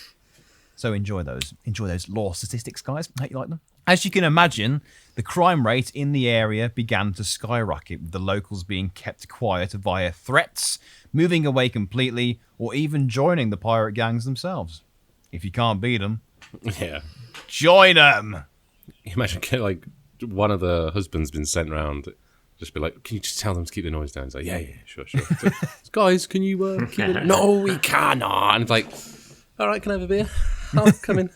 So enjoy those. Enjoy those law statistics, guys. Hope you like them. As you can imagine, the crime rate in the area began to skyrocket, with the locals being kept quiet via threats, moving away completely, or even joining the pirate gangs themselves. If you can't beat them, join them. Imagine, like, one of the husbands been sent round, just be like, can you just tell them to keep the noise down? It's like, yeah, sure. Like, guys, can you keep it? No, we cannot. And it's like, all right, can I have a beer? I'll come in.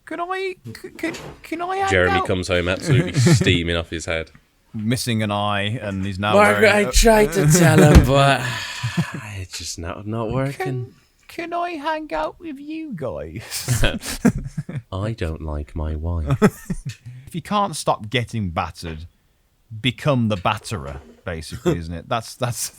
Can I hang Jeremy out? comes home absolutely steaming off his head. Missing an eye, and he's now Margaret, I tried to tell him, but it's just not working. Can I hang out with you guys? I don't like my wife. If you can't stop getting battered, become the batterer, basically, isn't it? That's the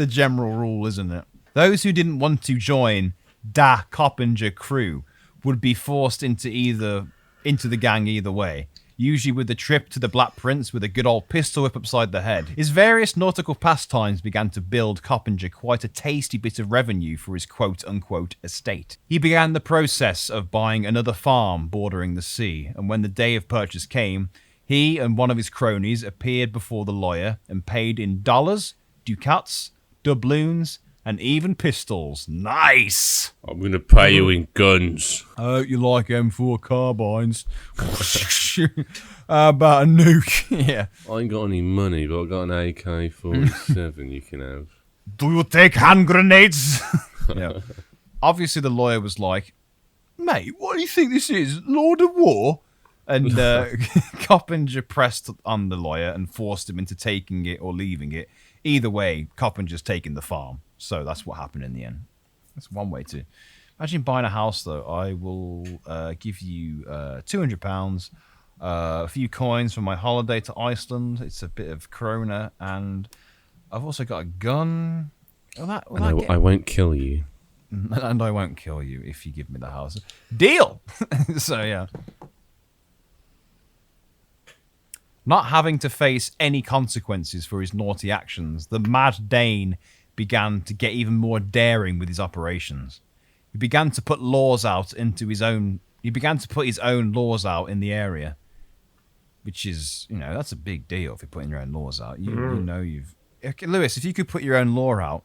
general rule, isn't it? Those who didn't want to join Da Coppinger crew would be forced into the gang either way, usually with the trip to the Black Prince with a good old pistol whip upside the head. His various nautical pastimes began to build Coppinger quite a tasty bit of revenue for his quote-unquote estate. He began the process of buying another farm bordering the sea, and when the day of purchase came, he and one of his cronies appeared before the lawyer and paid in dollars, ducats, doubloons, and even pistols. Nice! I'm going to pay you in guns. I hope you like M4 carbines. How about a nuke? Yeah. I ain't got any money, but I've got an AK-47 you can have. Do you take hand grenades? Yeah. Obviously, the lawyer was like, mate, what do you think this is? Lord of War? And Coppinger pressed on the lawyer and forced him into taking it or leaving it. Either way, Coppinger's taking the farm. So that's what happened in the end. That's one way to... Imagine buying a house, though. I will give you £200, a few coins for my holiday to Iceland. It's a bit of krona, and I've also got a gun. I won't kill you. And I won't kill you if you give me the house. Deal! So, yeah. Not having to face any consequences for his naughty actions, the Mad Dane began to get even more daring with his operations. He began to put laws out into his own... He began to put his own laws out in the area, which is, that's a big deal if you're putting your own laws out. You know you've... Okay, Lewis, if you could put your own law out,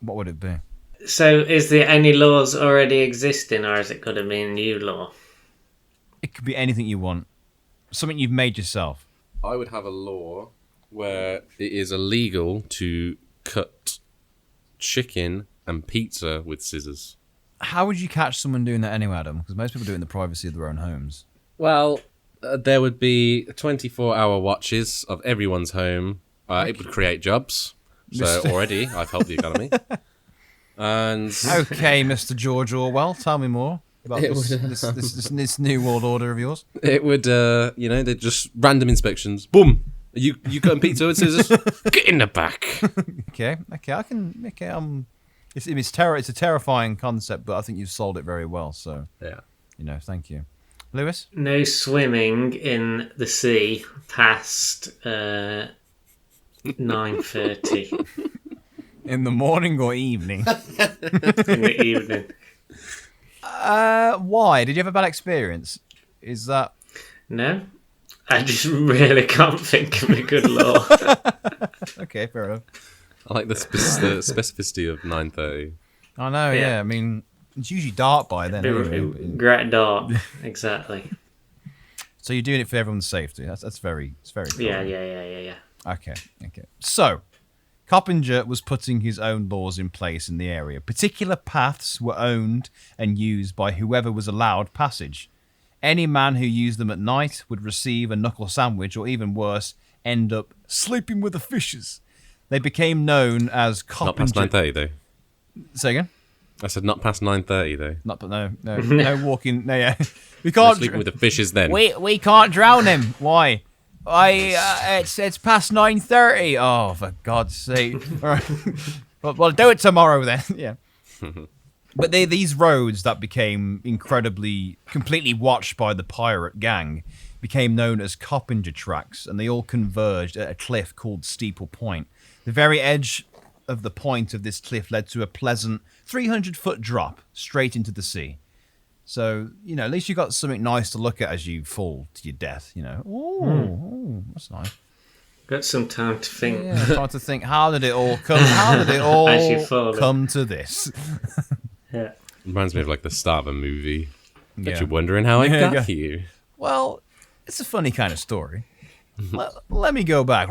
what would it be? So is there any laws already existing, or is it going to be a new law? It could be anything you want. Something you've made yourself. I would have a law where it is illegal to cut chicken and pizza with scissors. How would you catch someone doing that anyway, Adam? Because most people do it in the privacy of their own homes. Well, there would be 24-hour watches of everyone's home. It would create jobs. So already, I've helped the economy. And okay, Mr. George Orwell, tell me more about this new world order of yours. It would, they'd just random inspections. Boom! You cutting pizza with scissors? Get in the back. Okay, it's a terrifying concept, but I think you've sold it very well. So yeah, thank you, Lewis. No swimming in the sea past 9:30 in the morning or evening. In the evening. Why? Did you have a bad experience? Is that no? I just really can't think of a good law. Okay, fair enough. I like the specificity of 9:30. I know, yeah. I mean, it's usually dark by then. Great dark, exactly. So you're doing it for everyone's safety. It's very cool. Yeah. Okay. So, Coppinger was putting his own laws in place in the area. Particular paths were owned and used by whoever was allowed passage. Any man who used them at night would receive a knuckle sandwich, or even worse, end up sleeping with the fishes. They became known as Coppinger. Not past 9:30, though. Say again? Not I said not past 9:30 though. Not, no walking. No, yeah, we can't. Sleeping with the fishes then. We can't drown him. Why? It's past 9:30. Oh, for God's sake! All right. Well, do it tomorrow then. Yeah. But these roads that became completely watched by the pirate gang became known as Coppinger tracks, and they all converged at a cliff called Steeple Point. The very edge of the point of this cliff led to a pleasant 300-foot drop straight into the sea. So, at least you got something nice to look at as you fall to your death, Ooh, that's nice. Got some time to think. Yeah, time to think, how did it all come to this? Yeah. Reminds me of like the start of a movie. That you're wondering how I got here. Well, it's a funny kind of story. Let me go back.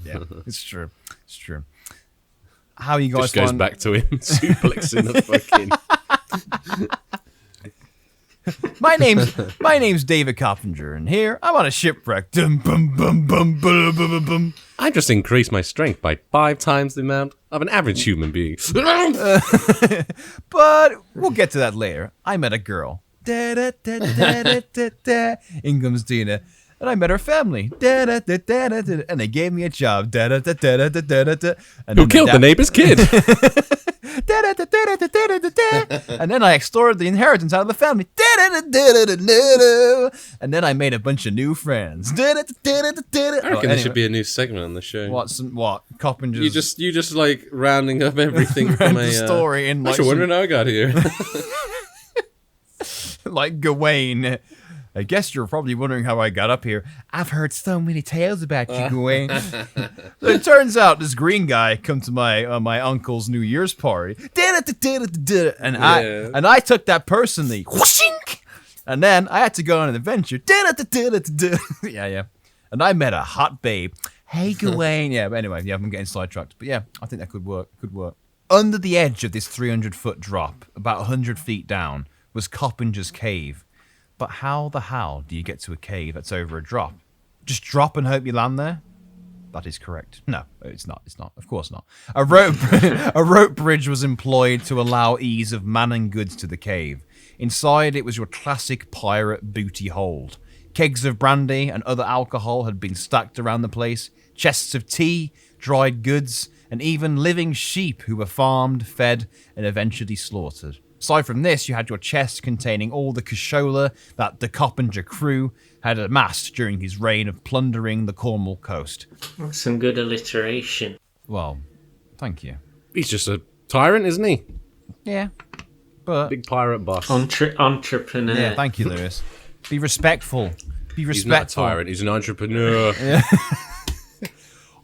Yeah, it's true. It's true. How you guys just goes back to him suplexing the fucking. My name's David Coppinger, and here I'm on a shipwreck. Dum, bum, bum, bum, bum, bum, bum. I just increased my strength by 5 times the amount of an average human being. But we'll get to that later. I met a girl. Da, da, da, da, da, da, da. In comes Tina. And I met her family. Da, da, da, da, da, da. And they gave me a job. Da, da, da, da, da, da, da, da. And who killed the neighbor's kid? Da, da, da, da, da, da, da, da. And then I extorted the inheritance out of the family. Da, da, da, da, da, da, da. And then I made a bunch of new friends. Da, da, da, da, da, da. I reckon there should be a new segment on the show. What? Coppinger's... You just like rounding up everything from a story in like... I'm wondering how I got here. Like Gawain. I guess you're probably wondering how I got up here. I've heard so many tales about you, Gawain. So it turns out this green guy come to my uncle's New Year's party. And I took that personally. And then I had to go on an adventure. Yeah. And I met a hot babe. Hey, Gawain. Yeah, but anyway, I'm getting sidetracked. But yeah, I think that could work. Under the edge of this 300-foot drop, about 100 feet down, was Coppinger's cave. But how the hell do you get to a cave that's over a drop? Just drop and hope you land there? That is correct. No, it's not. Of course not. A rope bridge was employed to allow ease of man and goods to the cave. Inside, it was your classic pirate booty hold. Kegs of brandy and other alcohol had been stacked around the place. Chests of tea, dried goods, and even living sheep who were farmed, fed, and eventually slaughtered. Aside from this, you had your chest containing all the cashola that the Coppinger crew had amassed during his reign of plundering the Cornwall coast. That's some good alliteration. Well, thank you. He's just a tyrant, isn't he? Yeah, but... Big pirate boss. Entrepreneur. Yeah, thank you, Lewis. Be respectful. He's not a tyrant, he's an entrepreneur. Yeah.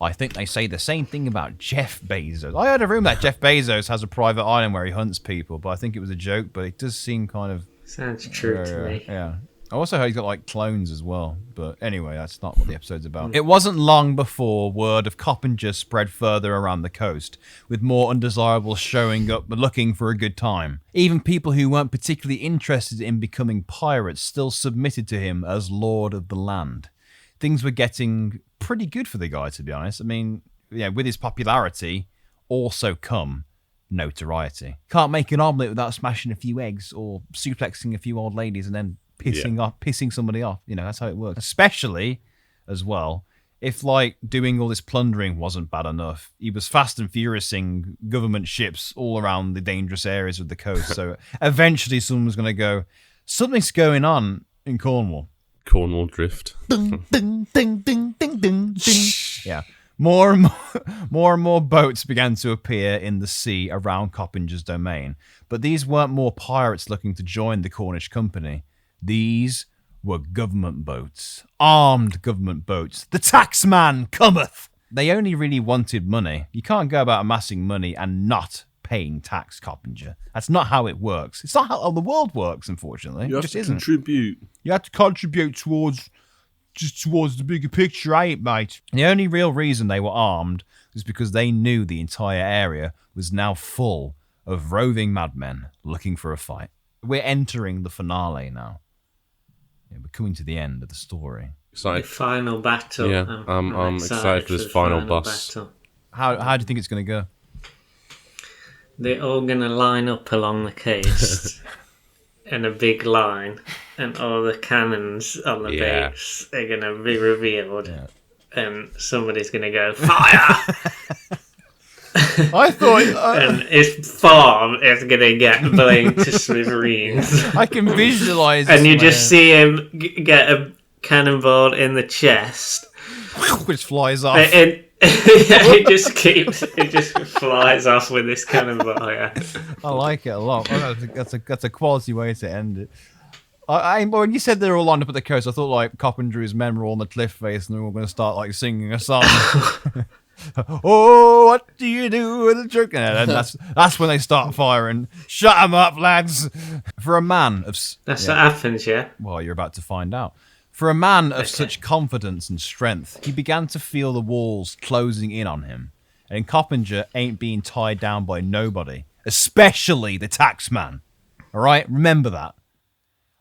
I think they say the same thing about Jeff Bezos. I heard a rumor that Jeff Bezos has a private island where he hunts people, but I think it was a joke, but it does seem kind of... Sounds true to me. Yeah. I also heard he's got like clones as well, but anyway, that's not what the episode's about. It wasn't long before word of Coppinger spread further around the coast, with more undesirables showing up looking for a good time. Even people who weren't particularly interested in becoming pirates still submitted to him as Lord of the Land. Things were getting pretty good for the guy, to be honest. I mean, yeah, with his popularity also come notoriety. Can't make an omelette without smashing a few eggs or suplexing a few old ladies and then pissing somebody off. You know, that's how it works. Especially, as well, if like doing all this plundering wasn't bad enough, he was fast and furiousing government ships all around the dangerous areas of the coast. So eventually someone was going to go, something's going on in Cornwall. Cornwall drift. Ding, ding, ding, ding, ding, ding, ding. Yeah. More and more boats began to appear in the sea around Coppinger's domain. But these weren't more pirates looking to join the Cornish company. These were government boats. Armed government boats. The taxman cometh! They only really wanted money. You can't go about amassing money and not paying tax, Coppinger. That's not how it works. It's not how the world works, unfortunately. You have to contribute. You have to contribute towards the bigger picture, ain't mate? The only real reason they were armed was because they knew the entire area was now full of roving madmen looking for a fight. We're entering the finale now. Yeah, we're coming to the end of the story. The final battle. Yeah, I'm excited for this final boss. Battle. How do you think it's going to go? They're all going to line up along the coast in a big line, and all the cannons on the base are going to be revealed, and somebody's going to go, fire! I thought... and his farm is going to get blown to smithereens. I can visualise and you just see him get a cannonball in the chest. Which flies off. And it just flies off with this cannonball. Yeah. I like it a lot. That's a quality way to end it. When you said they're all lined up at the coast, I thought like Coppinger's men were all on the cliff face and they're all going to start like singing a song. Oh, what do you do with a drunken? And that's when they start firing. Shut 'em up, lads. For a man of that's what happens, yeah. Well, you're about to find out. For a man of such confidence and strength, he began to feel the walls closing in on him. And Coppinger ain't being tied down by nobody, especially the taxman. All right, remember that.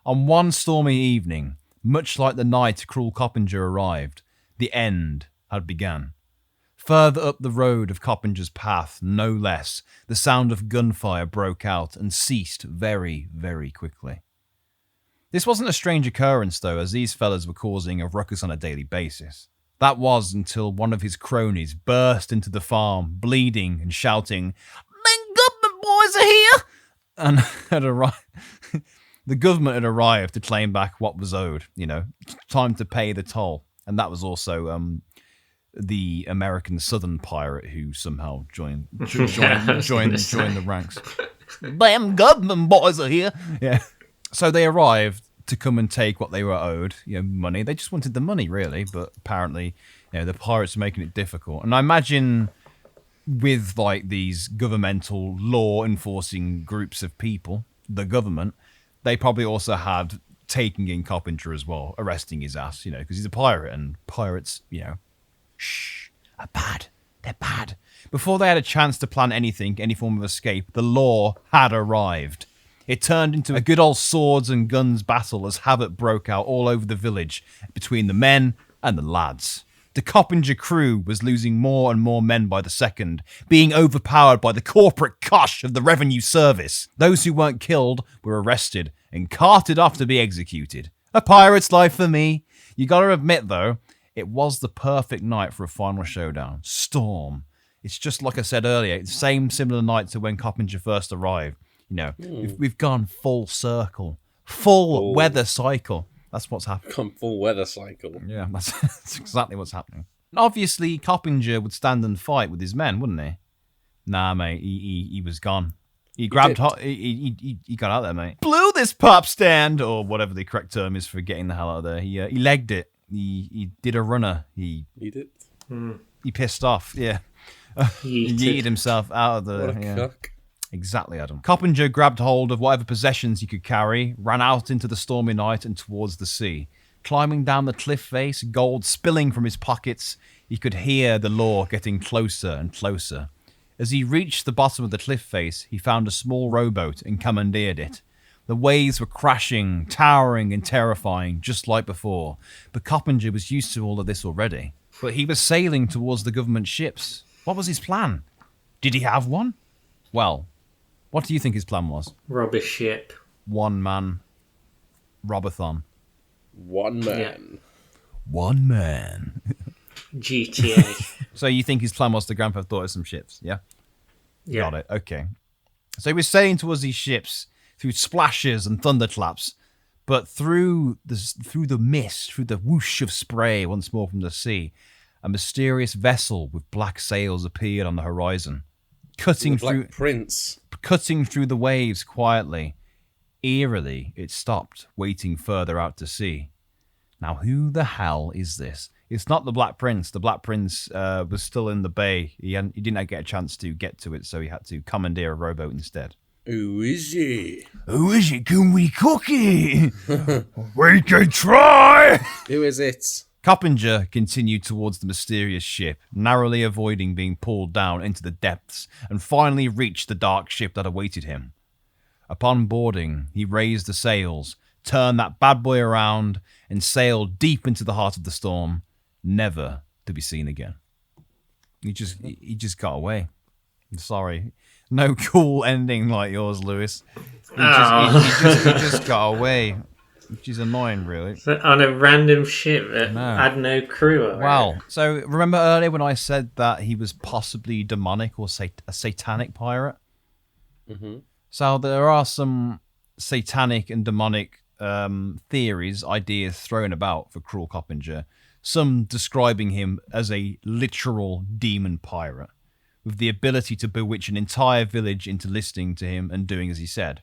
On one stormy evening, much like the night Cruel Coppinger arrived, the end had begun. Further up the road of Coppinger's path, no less, the sound of gunfire broke out and ceased very, very quickly. This wasn't a strange occurrence, though, as these fellas were causing a ruckus on a daily basis. That was until one of his cronies burst into the farm, bleeding and shouting, "The government boys are here!" And had arrived. The government had arrived to claim back what was owed. Time to pay the toll. And that was also the American Southern pirate who somehow joined the ranks. Them government boys are here. Yeah. So they arrived to come and take what they were owed, money. They just wanted the money, really. But apparently, the pirates are making it difficult. And I imagine with like these governmental law enforcing groups of people, the government, they probably also had taking in Coppinger as well, arresting his ass, because he's a pirate and pirates, are bad. They're bad. Before they had a chance to plan anything, any form of escape, the law had arrived. It turned into a good old swords and guns battle as havoc broke out all over the village between the men and the lads. The Coppinger crew was losing more and more men by the second, being overpowered by the corporate cosh of the revenue service. Those who weren't killed were arrested and carted off to be executed. A pirate's life for me. You gotta admit, though, it was the perfect night for a final showdown. Storm. It's just like I said earlier, it's the same similar night to when Coppinger first arrived. We've gone full circle. Full weather cycle. That's what's happening. Come full weather cycle. Yeah, that's exactly what's happening. Obviously, Coppinger would stand and fight with his men, wouldn't he? Nah, mate, he was gone. He grabbed he got out there, mate. Blew this pop stand, or whatever the correct term is for getting the hell out of there. He legged it. He did a runner. He did. He pissed off. Yeah, he yeeted himself out of the. What a cuck. Exactly, Adam. Coppinger grabbed hold of whatever possessions he could carry, ran out into the stormy night and towards the sea. Climbing down the cliff face, gold spilling from his pockets, he could hear the law getting closer and closer. As he reached the bottom of the cliff face, he found a small rowboat and commandeered it. The waves were crashing, towering and terrifying, just like before. But Coppinger was used to all of this already. But he was sailing towards the government ships. What was his plan? Did he have one? Well, what do you think his plan was? Rob a ship. One man. Robathon. One man. Yeah. One man. GTA. So you think his plan was to Grand Theft Auto some ships, yeah? Yeah. Got it, okay. So he was sailing towards these ships through splashes and thunderclaps, but through the mist, through the whoosh of spray once more from the sea, a mysterious vessel with black sails appeared on the horizon. Cutting through the waves quietly. Eerily, it stopped, waiting further out to sea. Now, who the hell is this? It's not the Black Prince. The Black Prince was still in the bay. He didn't get a chance to get to it, so he had to commandeer a rowboat instead. Who is he? Who is it? Can we cook it? We can try! Who is it? Coppinger continued towards the mysterious ship, narrowly avoiding being pulled down into the depths, and finally reached the dark ship that awaited him. Upon boarding, he raised the sails, turned that bad boy around, and sailed deep into the heart of the storm, never to be seen again. He just got away. Sorry. No cool ending like yours, Lewis. He just got away, which is annoying, really. So on a random ship that had no crew on it. Wow. So remember earlier when I said that he was possibly demonic or a satanic pirate? Mm-hmm. So there are some satanic and demonic theories, ideas thrown about for Cruel Coppinger. Some describing him as a literal demon pirate, with the ability to bewitch an entire village into listening to him and doing as he said.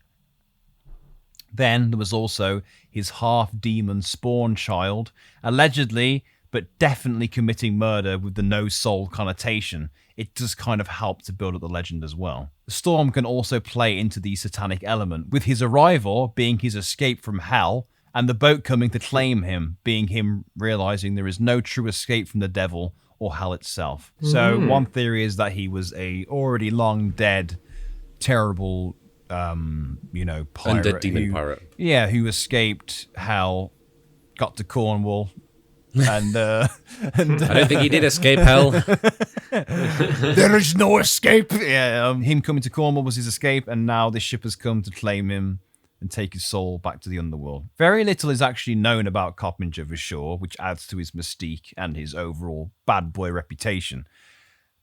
Then there was also his half-demon spawn child, allegedly, but definitely committing murder with the no-soul connotation. It does kind of help to build up the legend as well. The storm can also play into the satanic element, with his arrival being his escape from hell, and the boat coming to claim him being him realizing there is no true escape from the devil or hell itself. So one theory is that he was a already long dead, terrible, pirate. Undead demon pirate. Yeah, who escaped hell, got to Cornwall, and I don't think he did escape hell. There is no escape. Yeah, him coming to Cornwall was his escape, and now this ship has come to claim him and take his soul back to the underworld. Very little is actually known about Coppinger for sure, which adds to his mystique and his overall bad boy reputation.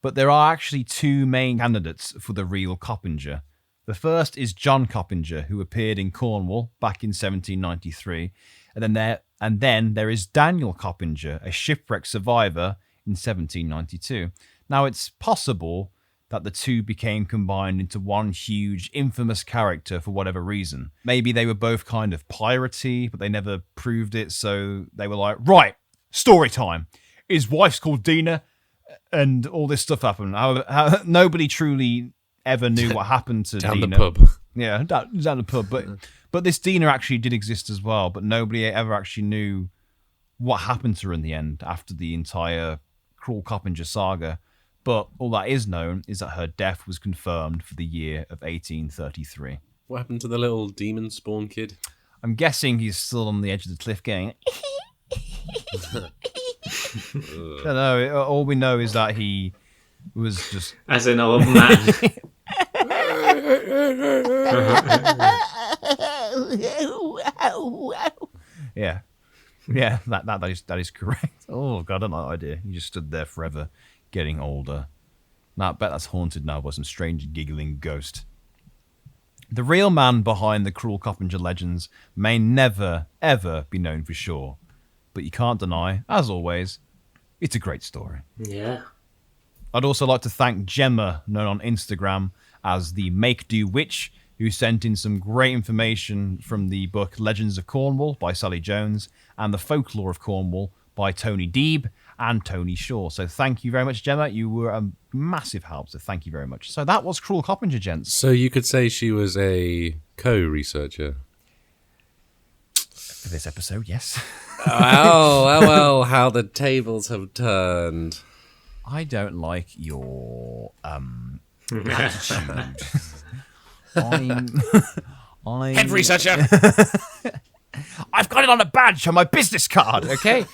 But there are actually two main candidates for the real Coppinger. The first is John Coppinger, who appeared in Cornwall back in 1793, and then there is Daniel Coppinger, a shipwreck survivor in 1792. Now, it's possible that the two became combined into one huge, infamous character for whatever reason. Maybe they were both kind of piratey, but they never proved it, so they were like, right, story time. His wife's called Dina, and all this stuff happened. Nobody truly ever knew what happened to down Dina. The pub. Yeah, down the pub. But this Dina actually did exist as well, but nobody ever actually knew what happened to her in the end after the entire Cruel Coppinger saga. But all that is known is that her death was confirmed for the year of 1833. What happened to the little demon spawn kid? I'm guessing he's still on the edge of the cliff going... I don't know. All we know is that he was just... As an old man. Yeah. Yeah, that is correct. Oh, God, I don't like that idea. He just stood there forever, getting older. Now, I bet that's haunted now by some strange giggling ghost. The real man behind the Cruel Coppinger legends may never, ever be known for sure. But you can't deny, as always, it's a great story. Yeah. I'd also like to thank Gemma, known on Instagram as the Make Do Witch, who sent in some great information from the book Legends of Cornwall by Sally Jones and The Folklore of Cornwall by Tony Deeb and Tony Shaw. So thank you very much, Gemma. You were a massive help, so thank you very much. So that was Cruel Coppinger, gents. So you could say she was a co-researcher. For this episode, yes. Well, how the tables have turned. I don't like your attitude. I'm Head researcher. I've got it on a badge on my business card, okay?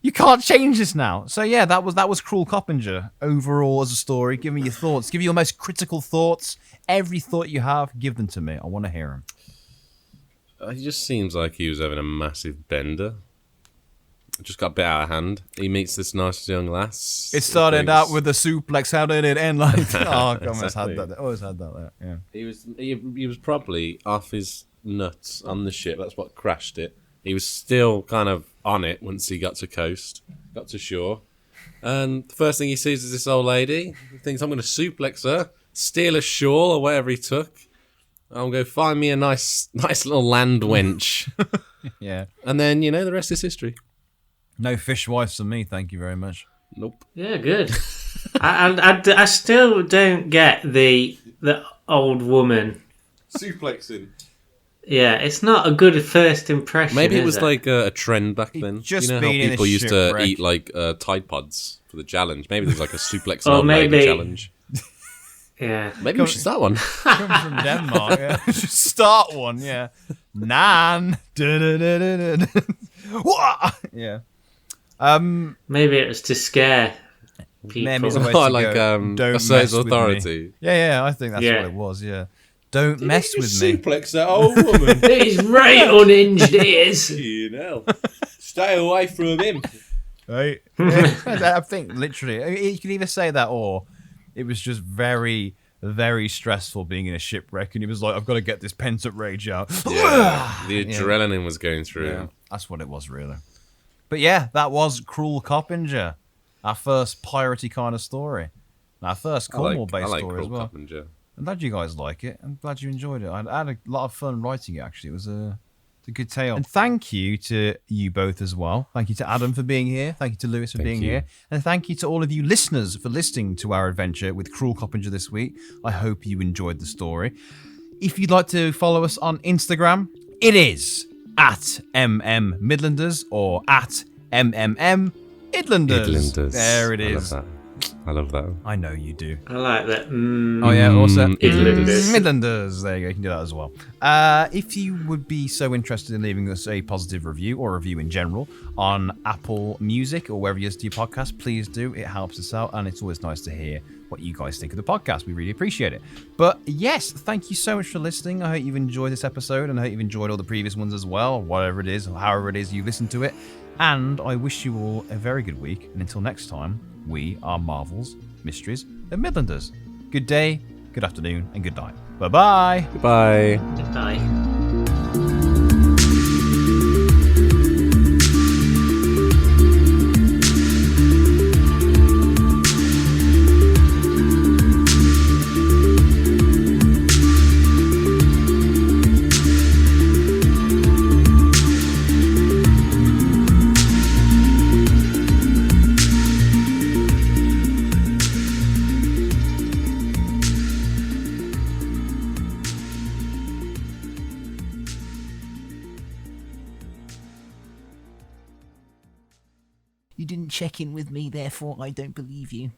You can't change this now. So yeah, that was Cruel Coppinger. Overall, as a story, give me your thoughts. Give me your most critical thoughts. Every thought you have, give them to me. I want to hear them. He just seems like he was having a massive bender. Just got a bit out of hand. He meets this nice young lass. It started out with a suplex. How did it end? Like, oh, God, Exactly. always had that. Yeah. He was probably off his nuts on the ship. That's what crashed it. He was still kind of on it once he got to shore. And the first thing he sees is this old lady. He thinks, I'm going to suplex her, steal a shawl or whatever he took. I'm going to find me a nice little land wench. Yeah. And then, the rest is history. No fishwives for me, thank you very much. Nope. Yeah, good. I still don't get the old woman. Suplexing. Yeah, it's not a good first impression. Maybe it was is like a trend back then. Just how being in a people used to shipwreck. eat like Tide Pods for the challenge. Maybe there's like a suplex Or old lady maybe- challenge. Yeah. Maybe we should start one. Come from Denmark, yeah. Just start one, yeah. Nan. Wah! Yeah. Maybe it was to scare people. Meme's a way Oh, to like go, don't assert mess with me. authority. Yeah, I think that's Yeah. what it was. Yeah, don't mess with me. Suplex that old woman. He's right unhinged, he is. You know, stay away from him. Right? Yeah, I think literally, I mean, you can either say that or it was just very, very stressful being in a shipwreck, and he was like, "I've got to get this pent-up rage out." Yeah, the adrenaline was going through. Yeah, that's what it was, really. But yeah, that was Cruel Coppinger, our first piratey kind of story, our first Cornwall-based story Cruel as well. Coppinger. I'm glad you guys like it. I'm glad you enjoyed it. I had a lot of fun writing it, actually. It was a good tale. And thank you to you both as well. Thank you to Adam for being here. Thank you to Lewis for being here. And thank you to all of you listeners for listening to our adventure with Cruel Coppinger this week. I hope you enjoyed the story. If you'd like to follow us on Instagram, it is at Midlanders or at MMM Midlanders. There it is. I love that. I know you do. I like that. Oh yeah, also Midlanders. Midlanders. There you go. You can do that as well. If you would be so interested in leaving us a positive review or a review in general on Apple Music or wherever you listen to your podcast, please do. It helps us out, and it's always nice to hear what you guys think of the podcast. We really appreciate it. But yes, thank you so much for listening. I hope you've enjoyed this episode, and I hope you've enjoyed all the previous ones as well, whatever it is, or however it is you listen to it. And I wish you all a very good week. And until next time, we are Marvel's Mysteries of Midlanders. Good day, good afternoon, and good night. Bye-bye. Goodbye. Goodbye. You didn't check in with me, therefore I don't believe you.